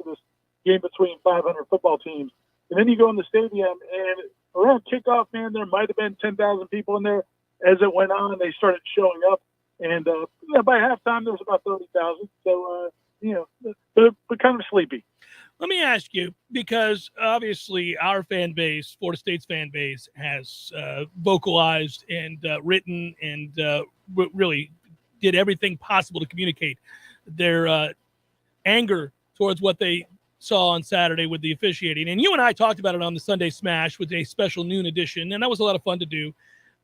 this game between 500 football teams. And then you go in the stadium, and around kickoff, man, there might have been 10,000 people in there. As it went on, they started showing up. And by halftime, there was about 30,000. So, but kind of sleepy. Let me ask you, because obviously our fan base, Florida State's fan base, has vocalized and written and really did everything possible to communicate their anger towards what they saw on Saturday with the officiating. And you and I talked about it on the Sunday Smash with a special noon edition, and that was a lot of fun to do.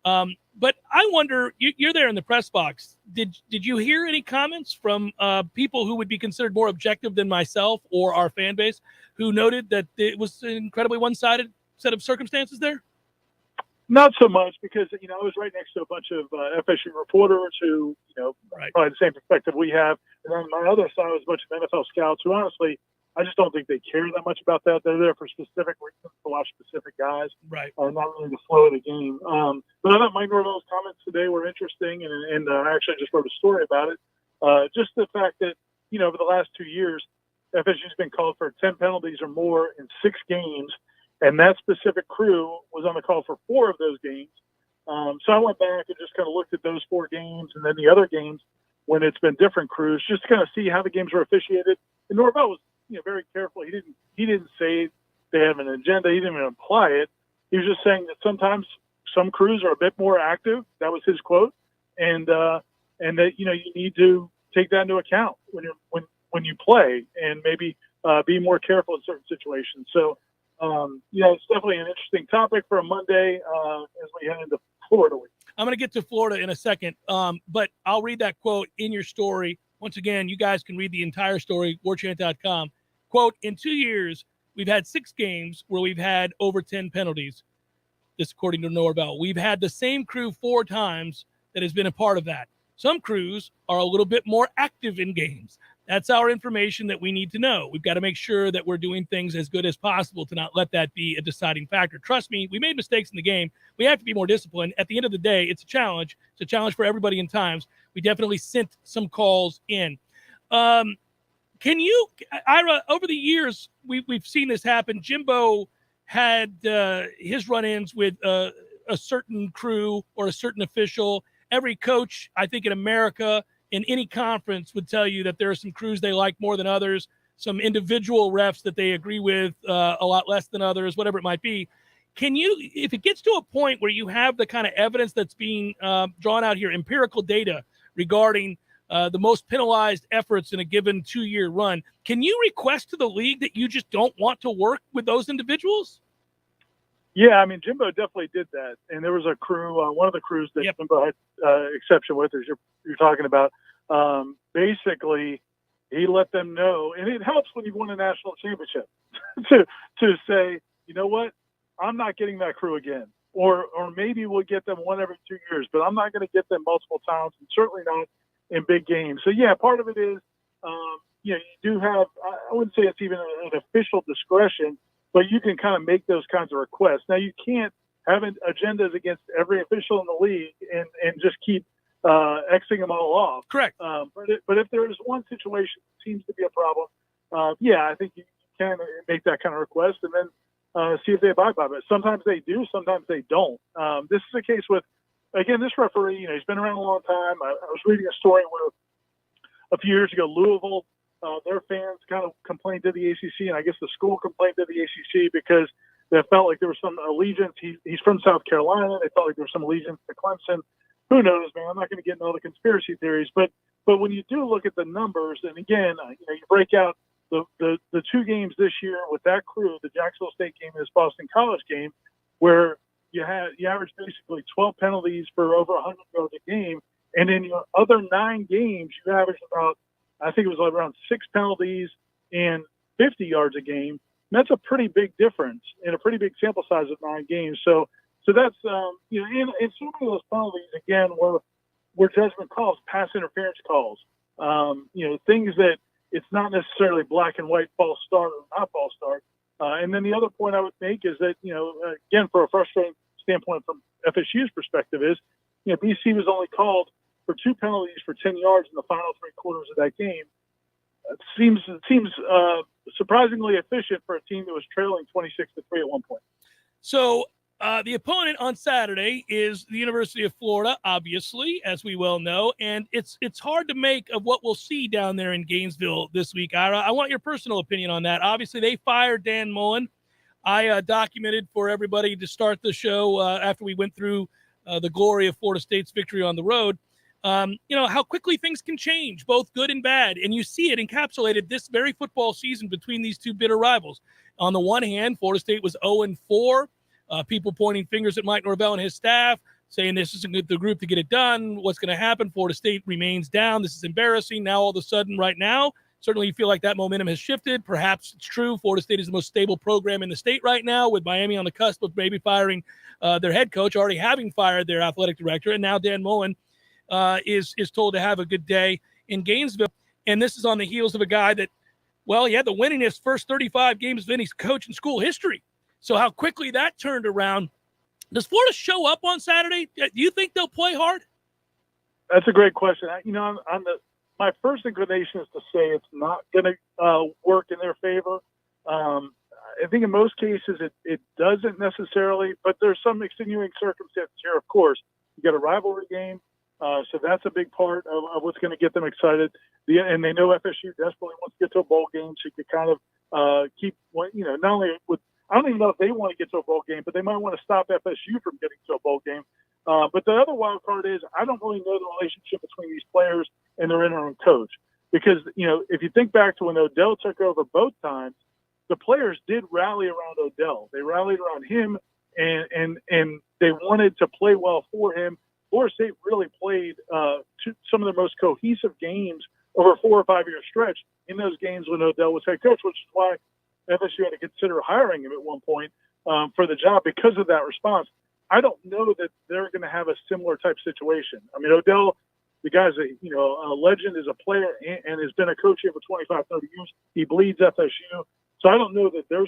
But I wonder, you're there in the press box. Did you hear any comments from people who would be considered more objective than myself or our fan base who noted that it was an incredibly one-sided set of circumstances there? Not so much, because, I was right next to a bunch of FSU reporters who, probably the same perspective we have. And on my other side was a bunch of NFL scouts who, honestly, I just don't think they care that much about that. They're there for specific reasons, to watch specific guys. Right. Not really the flow of the game. But I thought Mike Norvell's comments today were interesting, and I actually just wrote a story about it. Just the fact that, over the last 2 years, FSU's been called for 10 penalties or more in 6 games, and that specific crew was on the call for 4 of those games. So I went back and just kind of looked at those 4 games and then the other games when it's been different crews, just to kind of see how the games were officiated. And Norvell was, very careful. He didn't say they have an agenda. He didn't even imply it. He was just saying that sometimes some crews are a bit more active. That was his quote, and that you need to take that into account when you play, and maybe be more careful in certain situations. So. It's definitely an interesting topic for a Monday as we head into Florida week. I'm going to get to Florida in a second, but I'll read that quote in your story. Once again, you guys can read the entire story, warchant.com. Quote, in 2 years, we've had 6 games where we've had over 10 penalties. This according to Norvell. We've had the same crew 4 times that has been a part of that. Some crews are a little bit more active in games. That's our information that we need to know. We've got to make sure that we're doing things as good as possible to not let that be a deciding factor. Trust me, we made mistakes in the game. We have to be more disciplined. At the end of the day, it's a challenge. It's a challenge for everybody in times. We definitely sent some calls in. Can you, Ira, over the years, we've seen this happen. Jimbo had his run-ins with a certain crew or a certain official. Every coach, I think, in America, in any conference, would tell you that there are some crews they like more than others, some individual refs that they agree with a lot less than others, whatever it might be. Can you, if it gets to a point where you have the kind of evidence that's being drawn out here, empirical data regarding the most penalized efforts in a given 2-year run, can you request to the league that you just don't want to work with those individuals? Yeah, I mean, Jimbo definitely did that. And there was a crew, one of the crews that Jimbo had exception with, as you're talking about. Basically, he let them know, and it helps when you won a national championship, to say, you know what, I'm not getting that crew again. Or maybe we'll get them one every 2 years, but I'm not going to get them multiple times, and certainly not in big games. So, yeah, part of it is, you do have, I wouldn't say it's even an official discretion, but you can kind of make those kinds of requests. Now, you can't have agendas against every official in the league and just keep Xing them all off. Correct. But if there is one situation that seems to be a problem, I think you can make that kind of request and then see if they abide by it. Sometimes they do, sometimes they don't. This is a case with, again, this referee, he's been around a long time. I was reading a story where a few years ago, Louisville, their fans kind of complained to the ACC, and I guess the school complained to the ACC because they felt like there was some allegiance. He's from South Carolina. They felt like there was some allegiance to Clemson. Who knows, man? I'm not going to get into all the conspiracy theories, but when you do look at the numbers, and again, you break out the 2 games this year with that crew, the Jacksonville State game and this Boston College game, where you average basically 12 penalties for over 100 yards a game, and in your other 9 games, you average about, I think it was around 6 penalties and 50 yards a game. And that's a pretty big difference in a pretty big sample size of 9 games. So that's, and some of those penalties, again, were judgment calls, pass interference calls, things that it's not necessarily black and white, false start or not false start. And then the other point I would make is that, again, for a frustrating standpoint from FSU's perspective is, BC was only called for 2 penalties for 10 yards in the final 3 quarters of that game. It seems surprisingly efficient for a team that was trailing 26-3 at one point. So the opponent on Saturday is the University of Florida, obviously, as we well know, and it's hard to make of what we'll see down there in Gainesville this week. Ira, I want your personal opinion on that. Obviously, they fired Dan Mullen. I documented for everybody to start the show after we went through the glory of Florida State's victory on the road. how quickly things can change, both good and bad. And you see it encapsulated this very football season between these two bitter rivals. On the one hand, Florida State was 0-4. People pointing fingers at Mike Norvell and his staff, saying this isn't the group to get it done. What's going to happen? Florida State remains down. This is embarrassing. Now, all of a sudden, right now, certainly you feel like that momentum has shifted. Perhaps it's true. Florida State is the most stable program in the state right now, with Miami on the cusp of maybe firing their head coach, already having fired their athletic director. And now Dan Mullen is told to have a good day in Gainesville. And this is on the heels of a guy that, well, he had the winningest first 35 games of any coach in school history. So how quickly that turned around. Does Florida show up on Saturday? Do you think they'll play hard? That's a great question. My first inclination is to say it's not going to work in their favor. I think in most cases it doesn't necessarily, but there's some extenuating circumstances here, of course. You got a rivalry game, so that's a big part of what's going to get them excited. And they know FSU desperately wants to get to a bowl game, so you could kind of keep, not only with, I don't even know if they want to get to a bowl game, but they might want to stop FSU from getting to a bowl game. But the other wild card is I don't really know the relationship between these players and their interim coach. Because, if you think back to when Odell took over both times, the players did rally around Odell. They rallied around him, and they wanted to play well for him. Florida State really played some of the most cohesive games over a 4 or 5 year stretch in those games when Odell was head coach, which is why FSU had to consider hiring him at one point for the job because of that response. I don't know that they're going to have a similar type situation. I mean, Odell, the guy's a legend, is a player, and has been a coach here for 25, 30 years. He bleeds FSU. So I don't know that their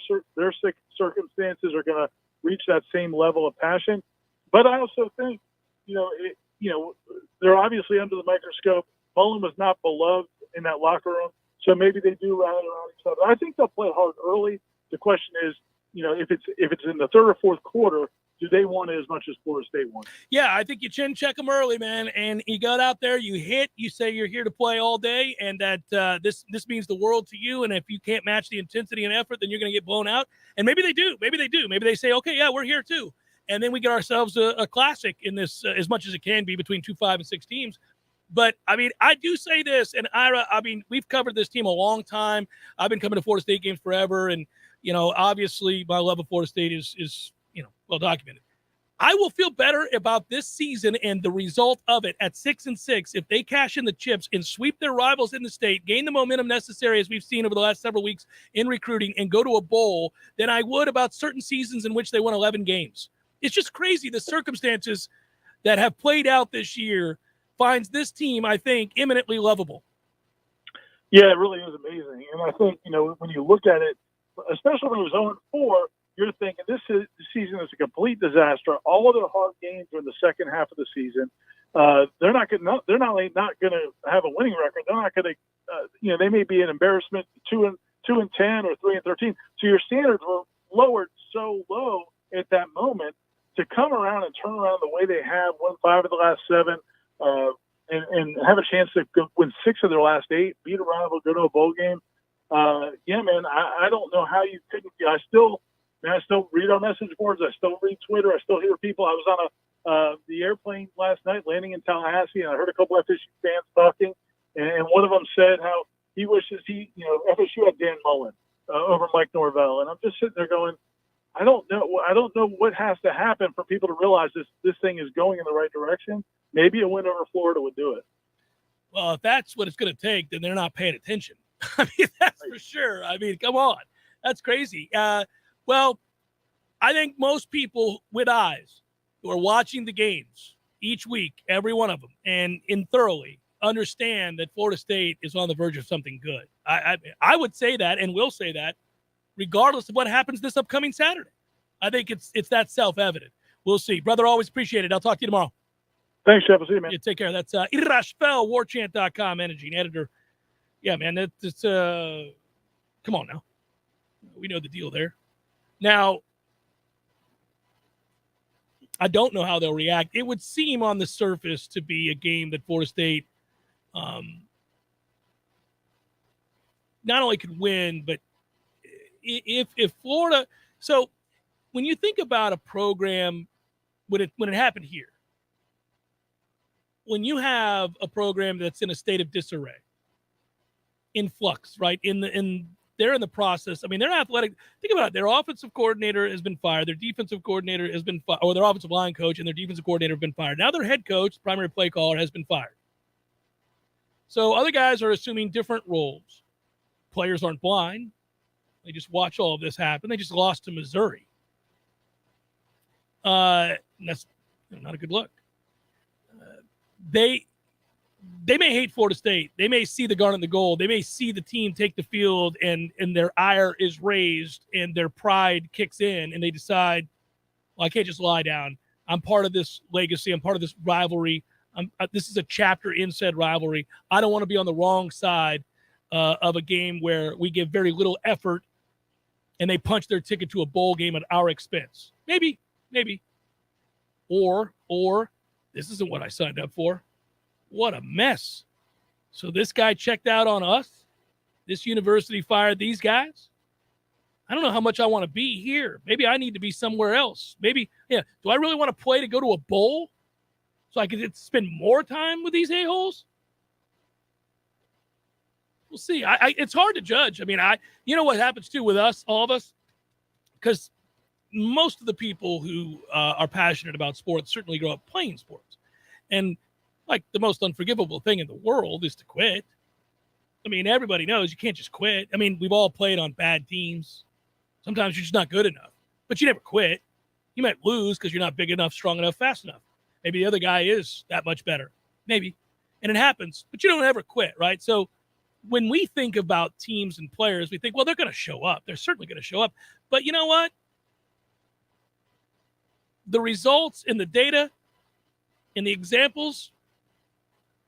circumstances are going to reach that same level of passion. But I also think, they're obviously under the microscope. Mullen was not beloved in that locker room. So maybe they do rally around each other. I think they'll play hard early. The question is, if it's in the third or fourth quarter, do they want it as much as Florida State wants? Yeah, I think you chin check them early, man. And you got out there, you hit, you say you're here to play all day, and that this means the world to you. And if you can't match the intensity and effort, then you're going to get blown out. And maybe they do. Maybe they do. Maybe they say, okay, yeah, we're here too. And then we get ourselves a classic in this, as much as it can be between 2, 5, and 6 teams. But, I mean, I do say this, and Ira, I mean, we've covered this team a long time. I've been coming to Florida State games forever, and, obviously my love of Florida State is well documented. I will feel better about this season and the result of it at 6-6 if they cash in the chips and sweep their rivals in the state, gain the momentum necessary, as we've seen over the last several weeks in recruiting, and go to a bowl than I would about certain seasons in which they won 11 games. It's just crazy the circumstances that have played out this year finds this team, I think, eminently lovable. Yeah, it really is amazing. And I think, when you look at it, especially when it was 0-4, you're thinking this season is a complete disaster. All of their hard games are in the second half of the season. They're not not only not going to have a winning record, they're not going to, they may be an embarrassment 2-10 or 3-13. So your standards were lowered so low at that moment to come around and turn around the way they have, won 5 of the last 7. And have a chance to win 6 of their last 8, beat a rival, go to a bowl game. Yeah, man, I don't know how you couldn't. I still read our message boards. I still read Twitter. I still hear people. I was on the airplane last night landing in Tallahassee, and I heard a couple of FSU fans talking, and one of them said how he wishes FSU had Dan Mullen over Mike Norvell. And I'm just sitting there going, I don't know what has to happen for people to realize this thing is going in the right direction. Maybe a win over Florida would do it. Well, if that's what it's going to take, then they're not paying attention. I mean, that's for sure. I mean, come on. That's crazy. Well, I think most people with eyes who are watching the games each week, every one of them, and thoroughly understand that Florida State is on the verge of something good. I would say that and will say that regardless of what happens this upcoming Saturday. I think it's that self-evident. We'll see. Brother, always appreciate it. I'll talk to you tomorrow. Thanks, Jeff. I'll see you, man. Yeah, take care. That's Irashfel, Warchant.com, managing editor. Yeah, man, it's come on now. We know the deal there. Now, I don't know how they'll react. It would seem on the surface to be a game that Florida State not only could win, but if Florida – so when you think about a program, when it happened here, when you have a program that's in a state of disarray, in flux, right? They're in the process. I mean, they're athletic. Think about it. Their offensive coordinator has been fired. Their defensive coordinator has been fired, or their offensive line coach and their defensive coordinator have been fired. Now their head coach, primary play caller, has been fired. So other guys are assuming different roles. Players aren't blind. They just watch all of this happen. They just lost to Missouri. And that's not a good look. They may hate Florida State. They may see the gun and the goal. They may see the team take the field and their ire is raised and their pride kicks in and they decide, well, I can't just lie down. I'm part of this legacy. I'm part of this rivalry. This is a chapter in said rivalry. I don't want to be on the wrong side of a game where we give very little effort and they punch their ticket to a bowl game at our expense. Maybe. Or this isn't what I signed up for. What a mess. So this guy checked out on us. This university fired these guys. I don't know how much I want to be here. Maybe I need to be somewhere else. Maybe, do I really want to play to go to a bowl so I could spend more time with these a-holes? We'll see. It's hard to judge. I mean, you know what happens too with us, all of us? Because most of the people who are passionate about sports certainly grow up playing sports. And like the most unforgivable thing in the world is to quit. I mean, everybody knows you can't just quit. I mean, we've all played on bad teams. Sometimes you're just not good enough, but you never quit. You might lose because you're not big enough, strong enough, fast enough. Maybe the other guy is that much better. Maybe. And it happens, but you don't ever quit, right? So when we think about teams and players, we think, well, they're going to show up. They're certainly going to show up. But you know what? The results in the data, in the examples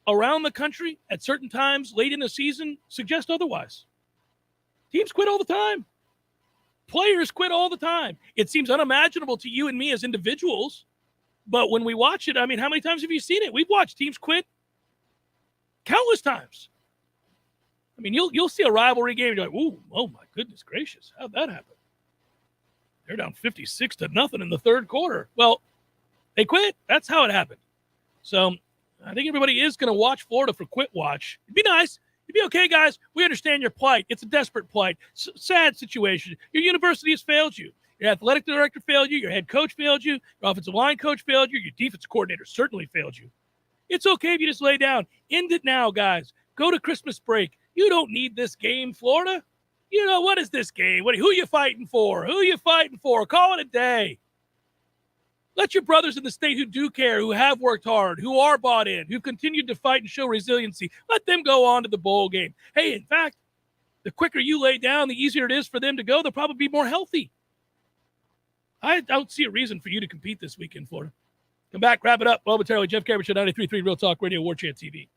around the country at certain times late in the season suggest otherwise. Teams quit all the time. Players quit all the time. It seems unimaginable to you and me as individuals, but when we watch it, I mean, how many times have you seen it? We've watched teams quit countless times. I mean, you'll see a rivalry game, you're like, ooh, oh my goodness gracious, how'd that happen? They're down 56-0 in the third quarter. Well, they quit. That's how it happened. So I think everybody is going to watch Florida for Quit Watch. It'd be nice. It'd be okay, guys. We understand your plight. It's a desperate plight. Sad situation. Your university has failed you. Your athletic director failed you. Your head coach failed you. Your offensive line coach failed you. Your defensive coordinator certainly failed you. It's okay if you just lay down. End it now, guys. Go to Christmas break. You don't need this game, Florida. You know, what is this game? Who are you fighting for? Who are you fighting for? Call it a day. Let your brothers in the state who do care, who have worked hard, who are bought in, who continued to fight and show resiliency, let them go on to the bowl game. Hey, in fact, the quicker you lay down, the easier it is for them to go. They'll probably be more healthy. I don't see a reason for you to compete this weekend, Florida. Come back, wrap it up. Momentarily, Jeff Cameron Show, 93.3 Real Talk Radio, Warchant TV.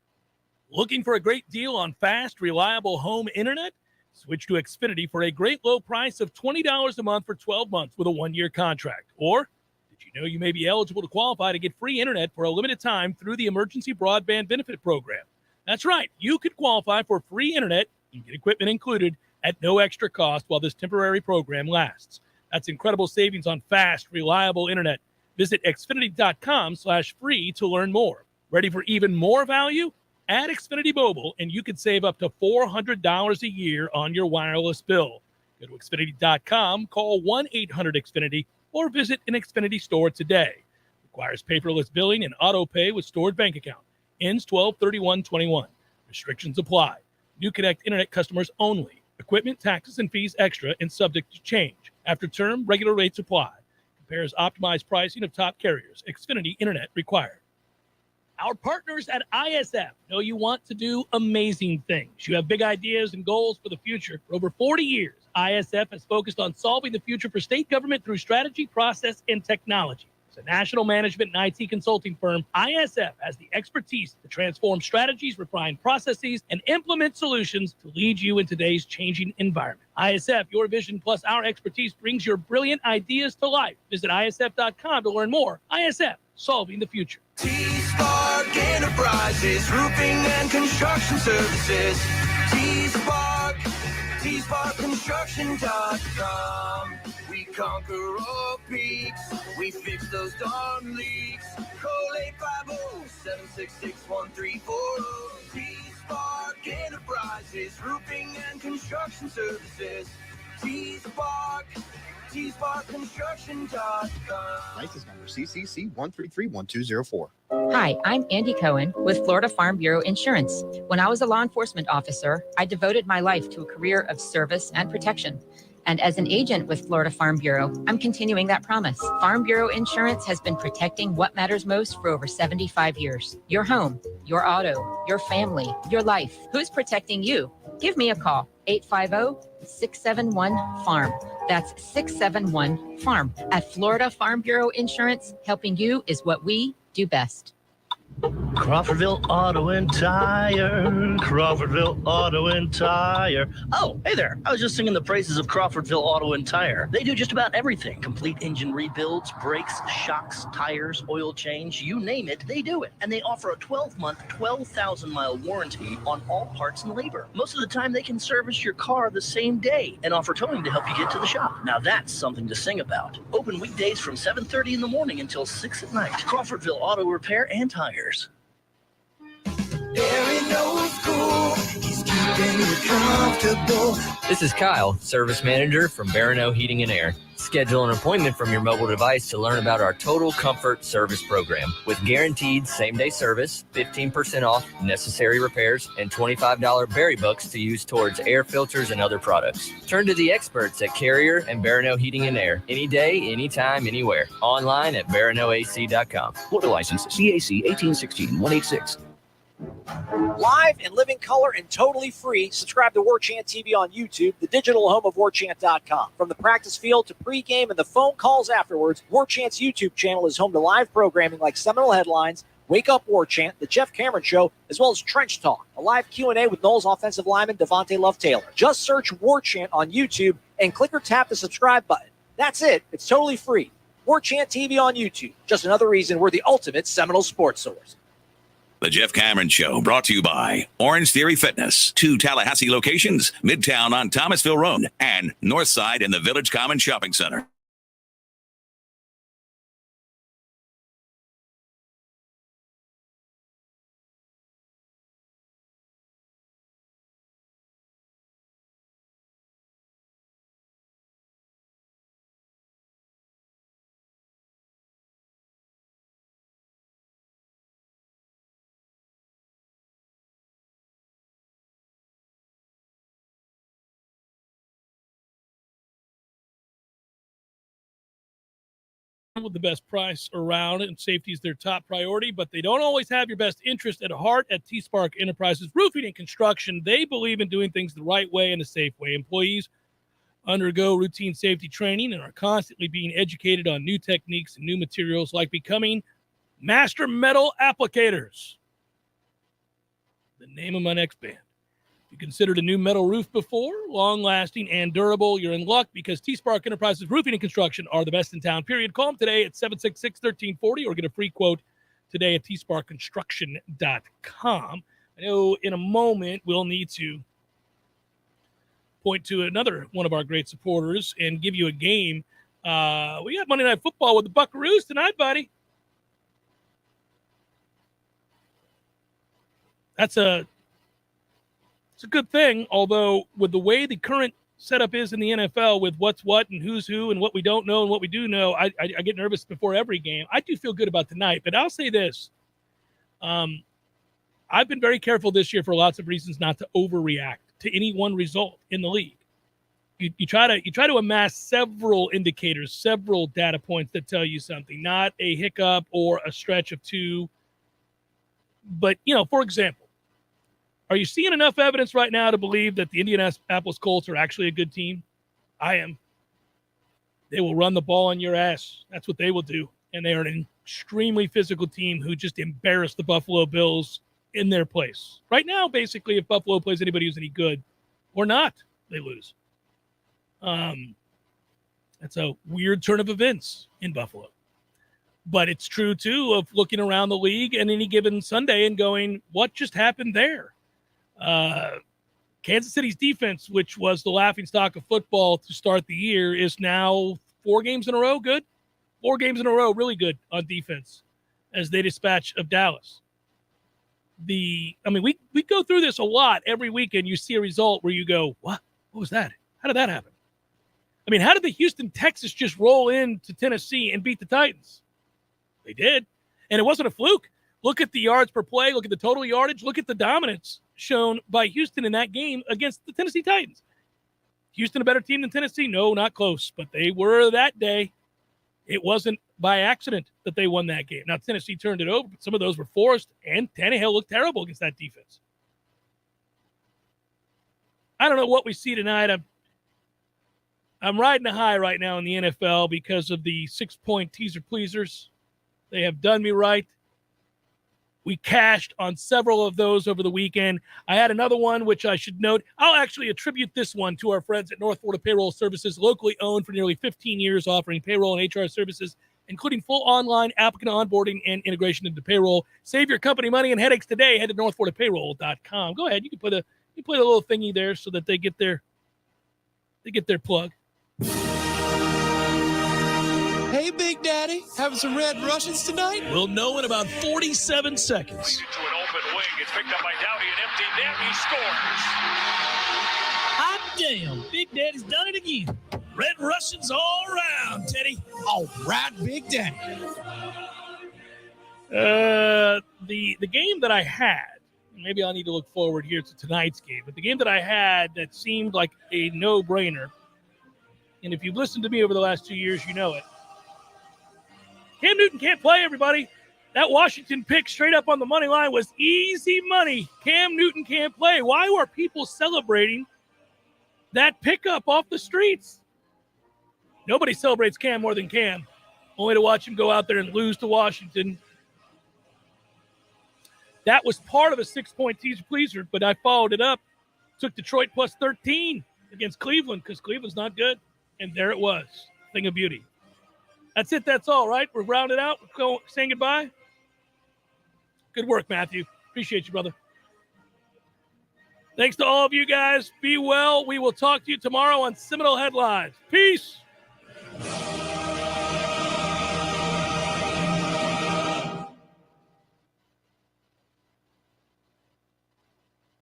Looking for a great deal on fast, reliable home internet? Switch to Xfinity for a great low price of $20 a month for 12 months with a 1-year contract. Or did you know you may be eligible to qualify to get free internet for a limited time through the Emergency Broadband Benefit Program? That's right. You could qualify for free internet and get equipment included at no extra cost while this temporary program lasts. That's incredible savings on fast, reliable internet. Visit Xfinity.com/free to learn more. Ready for even more value? Add Xfinity Mobile, and you could save up to $400 a year on your wireless bill. Go to Xfinity.com, call 1-800-XFINITY, or visit an Xfinity store today. Requires paperless billing and auto pay with stored bank account. Ends 12/31/21. Restrictions apply. New Connect Internet customers only. Equipment, taxes, and fees extra and subject to change. After term, regular rates apply. Compares optimized pricing of top carriers. Xfinity Internet required. Our partners at ISF know you want to do amazing things. You have big ideas and goals for the future. For over 40 years, ISF has focused on solving the future for state government through strategy, process, and technology. As a national management and IT consulting firm, ISF has the expertise to transform strategies, refine processes, and implement solutions to lead you in today's changing environment. ISF, your vision plus our expertise brings your brilliant ideas to life. Visit ISF.com to learn more. ISF, solving the future. T-Spark Enterprises, roofing and construction services. T-Spark, T-SparkConstruction.com. We conquer all peaks. We fix those darn leaks. Call 850 766-1340. T-Spark Enterprises, roofing and construction services. T-Spark, T-SparkConstruction.com. License number CCC 1331204. Hi, I'm Andy Cohen with Florida Farm Bureau Insurance. When I was a law enforcement officer, I devoted my life to a career of service and protection. And as an agent with Florida Farm Bureau, I'm continuing that promise. Farm Bureau Insurance has been protecting what matters most for over 75 years. Your home, your auto, your family, your life. Who's protecting you? Give me a call, 850-671-FARM. That's 671-FARM. At Florida Farm Bureau Insurance, helping you is what we do best. Crawfordville Auto and Tire. Crawfordville Auto and Tire. Oh, hey there. I was just singing the praises of Crawfordville Auto and Tire. They do just about everything. Complete engine rebuilds, brakes, shocks, tires, oil change, you name it, they do it. And they offer a 12-month, 12,000-mile warranty on all parts and labor. Most of the time, they can service your car the same day and offer towing to help you get to the shop. Now that's something to sing about. Open weekdays from 7:30 in the morning until 6 at night. Crawfordville Auto Repair and Tires. There ain't no school, he's keeping you comfortable. This is Kyle, Service Manager from Barano Heating and Air. Schedule an appointment from your mobile device to learn about our Total Comfort Service Program. With guaranteed same-day service, 15% off necessary repairs, and $25 berry books to use towards air filters and other products. Turn to the experts at Carrier and Barano Heating and Air. Any day, anytime, anywhere. Online at baranoac.com. Florida license CAC 1816-186. Live and living color and totally free. Subscribe to Warchant TV on YouTube, the digital home of Warchant.com. From the practice field to pregame and the phone calls afterwards, Warchant's YouTube channel is home to live programming like Seminole Headlines, Wake Up Warchant, The Jeff Cameron Show, as well as Trench Talk, a live Q&A with Noles offensive lineman Devontae Love-Taylor. Just search Warchant on YouTube and click or tap the subscribe button. That's it. It's totally free. Warchant TV on YouTube. Just another reason we're the ultimate Seminole sports source. The Jeff Cameron Show, brought to you by Orange Theory Fitness. 2 Tallahassee locations, Midtown on Thomasville Road and Northside in the Village Common Shopping Center. With the best price around, and safety is their top priority, but they don't always have your best interest at heart. At T-Spark Enterprises Roofing and Construction, they believe in doing things the right way and a safe way. Employees undergo routine safety training and are constantly being educated on new techniques and new materials, like becoming master metal applicators. The name of my next band. You considered a new metal roof before, long-lasting and durable, you're in luck, because T-Spark Enterprises Roofing and Construction are the best in town, period. Call them today at 766-1340 or get a free quote today at tsparkconstruction.com. I know in a moment we'll need to point to another one of our great supporters and give you a game. We got Monday Night Football with the Buckaroos tonight, buddy. It's a good thing, although with the way the current setup is in the NFL with what's what and who's who and what we don't know and what we do know, I get nervous before every game. I do feel good about tonight, but I'll say this. I've been very careful this year for lots of reasons not to overreact to any one result in the league. You try to amass several indicators, several data points that tell you something, not a hiccup or a stretch of two. But, for example, are you seeing enough evidence right now to believe that the Indianapolis Colts are actually a good team? I am. They will run the ball on your ass. That's what they will do. And they are an extremely physical team who just embarrassed the Buffalo Bills in their place. Right now, basically, if Buffalo plays anybody who's any good or not, they lose. That's a weird turn of events in Buffalo. But it's true, too, of looking around the league and any given Sunday and going, what just happened there? Kansas City's defense, which was the laughingstock of football to start the year, is now 4 games in a row good. 4 games in a row really good on defense as they dispatch of Dallas. we go through this a lot every weekend. You see a result where you go, what was that? How did that happen? I mean, how did the Houston Texans just roll into Tennessee and beat the Titans? They did. And it wasn't a fluke. Look at the yards per play. Look at the total yardage. Look at the dominance shown by Houston in that game against the Tennessee Titans. Houston a better team than Tennessee? No, not close. But they were that day. It wasn't by accident that they won that game. Now, Tennessee turned it over, but some of those were forced, and Tannehill looked terrible against that defense. I don't know what we see tonight. I'm riding a high right now in the NFL because of the 6-point teaser pleasers. They have done me right. We cashed on several of those over the weekend. I had another one, which I should note. I'll actually attribute this one to our friends at North Florida Payroll Services, locally owned for nearly 15 years, offering payroll and HR services, including full online applicant onboarding and integration into payroll. Save your company money and headaches today. Head to northfloridapayroll.com. Go ahead. You can put a little thingy there so that they get their plug. Hey, Big Daddy, having some Red Russians tonight? We'll know in about 47 seconds. To an open wing. It's picked up by Dowdy and empty net. He scores. Hot damn, Big Daddy's done it again. Red Russians all around, Teddy. All right, Big Daddy. The game that I had, maybe I'll need to look forward here to tonight's game, but the game that I had that seemed like a no-brainer, and if you've listened to me over the last 2 years, you know it. Cam Newton can't play, everybody. That Washington pick straight up on the money line was easy money. Cam Newton can't play. Why were people celebrating that pickup off the streets? Nobody celebrates Cam more than Cam, only to watch him go out there and lose to Washington. That was part of a 6-point teaser pleaser, but I followed it up. Took Detroit plus 13 against Cleveland because Cleveland's not good. And there it was. Thing of beauty. That's it. That's all, right? We're rounded out. We're saying goodbye. Good work, Matthew. Appreciate you, brother. Thanks to all of you guys. Be well. We will talk to you tomorrow on Seminole Headlines. Peace.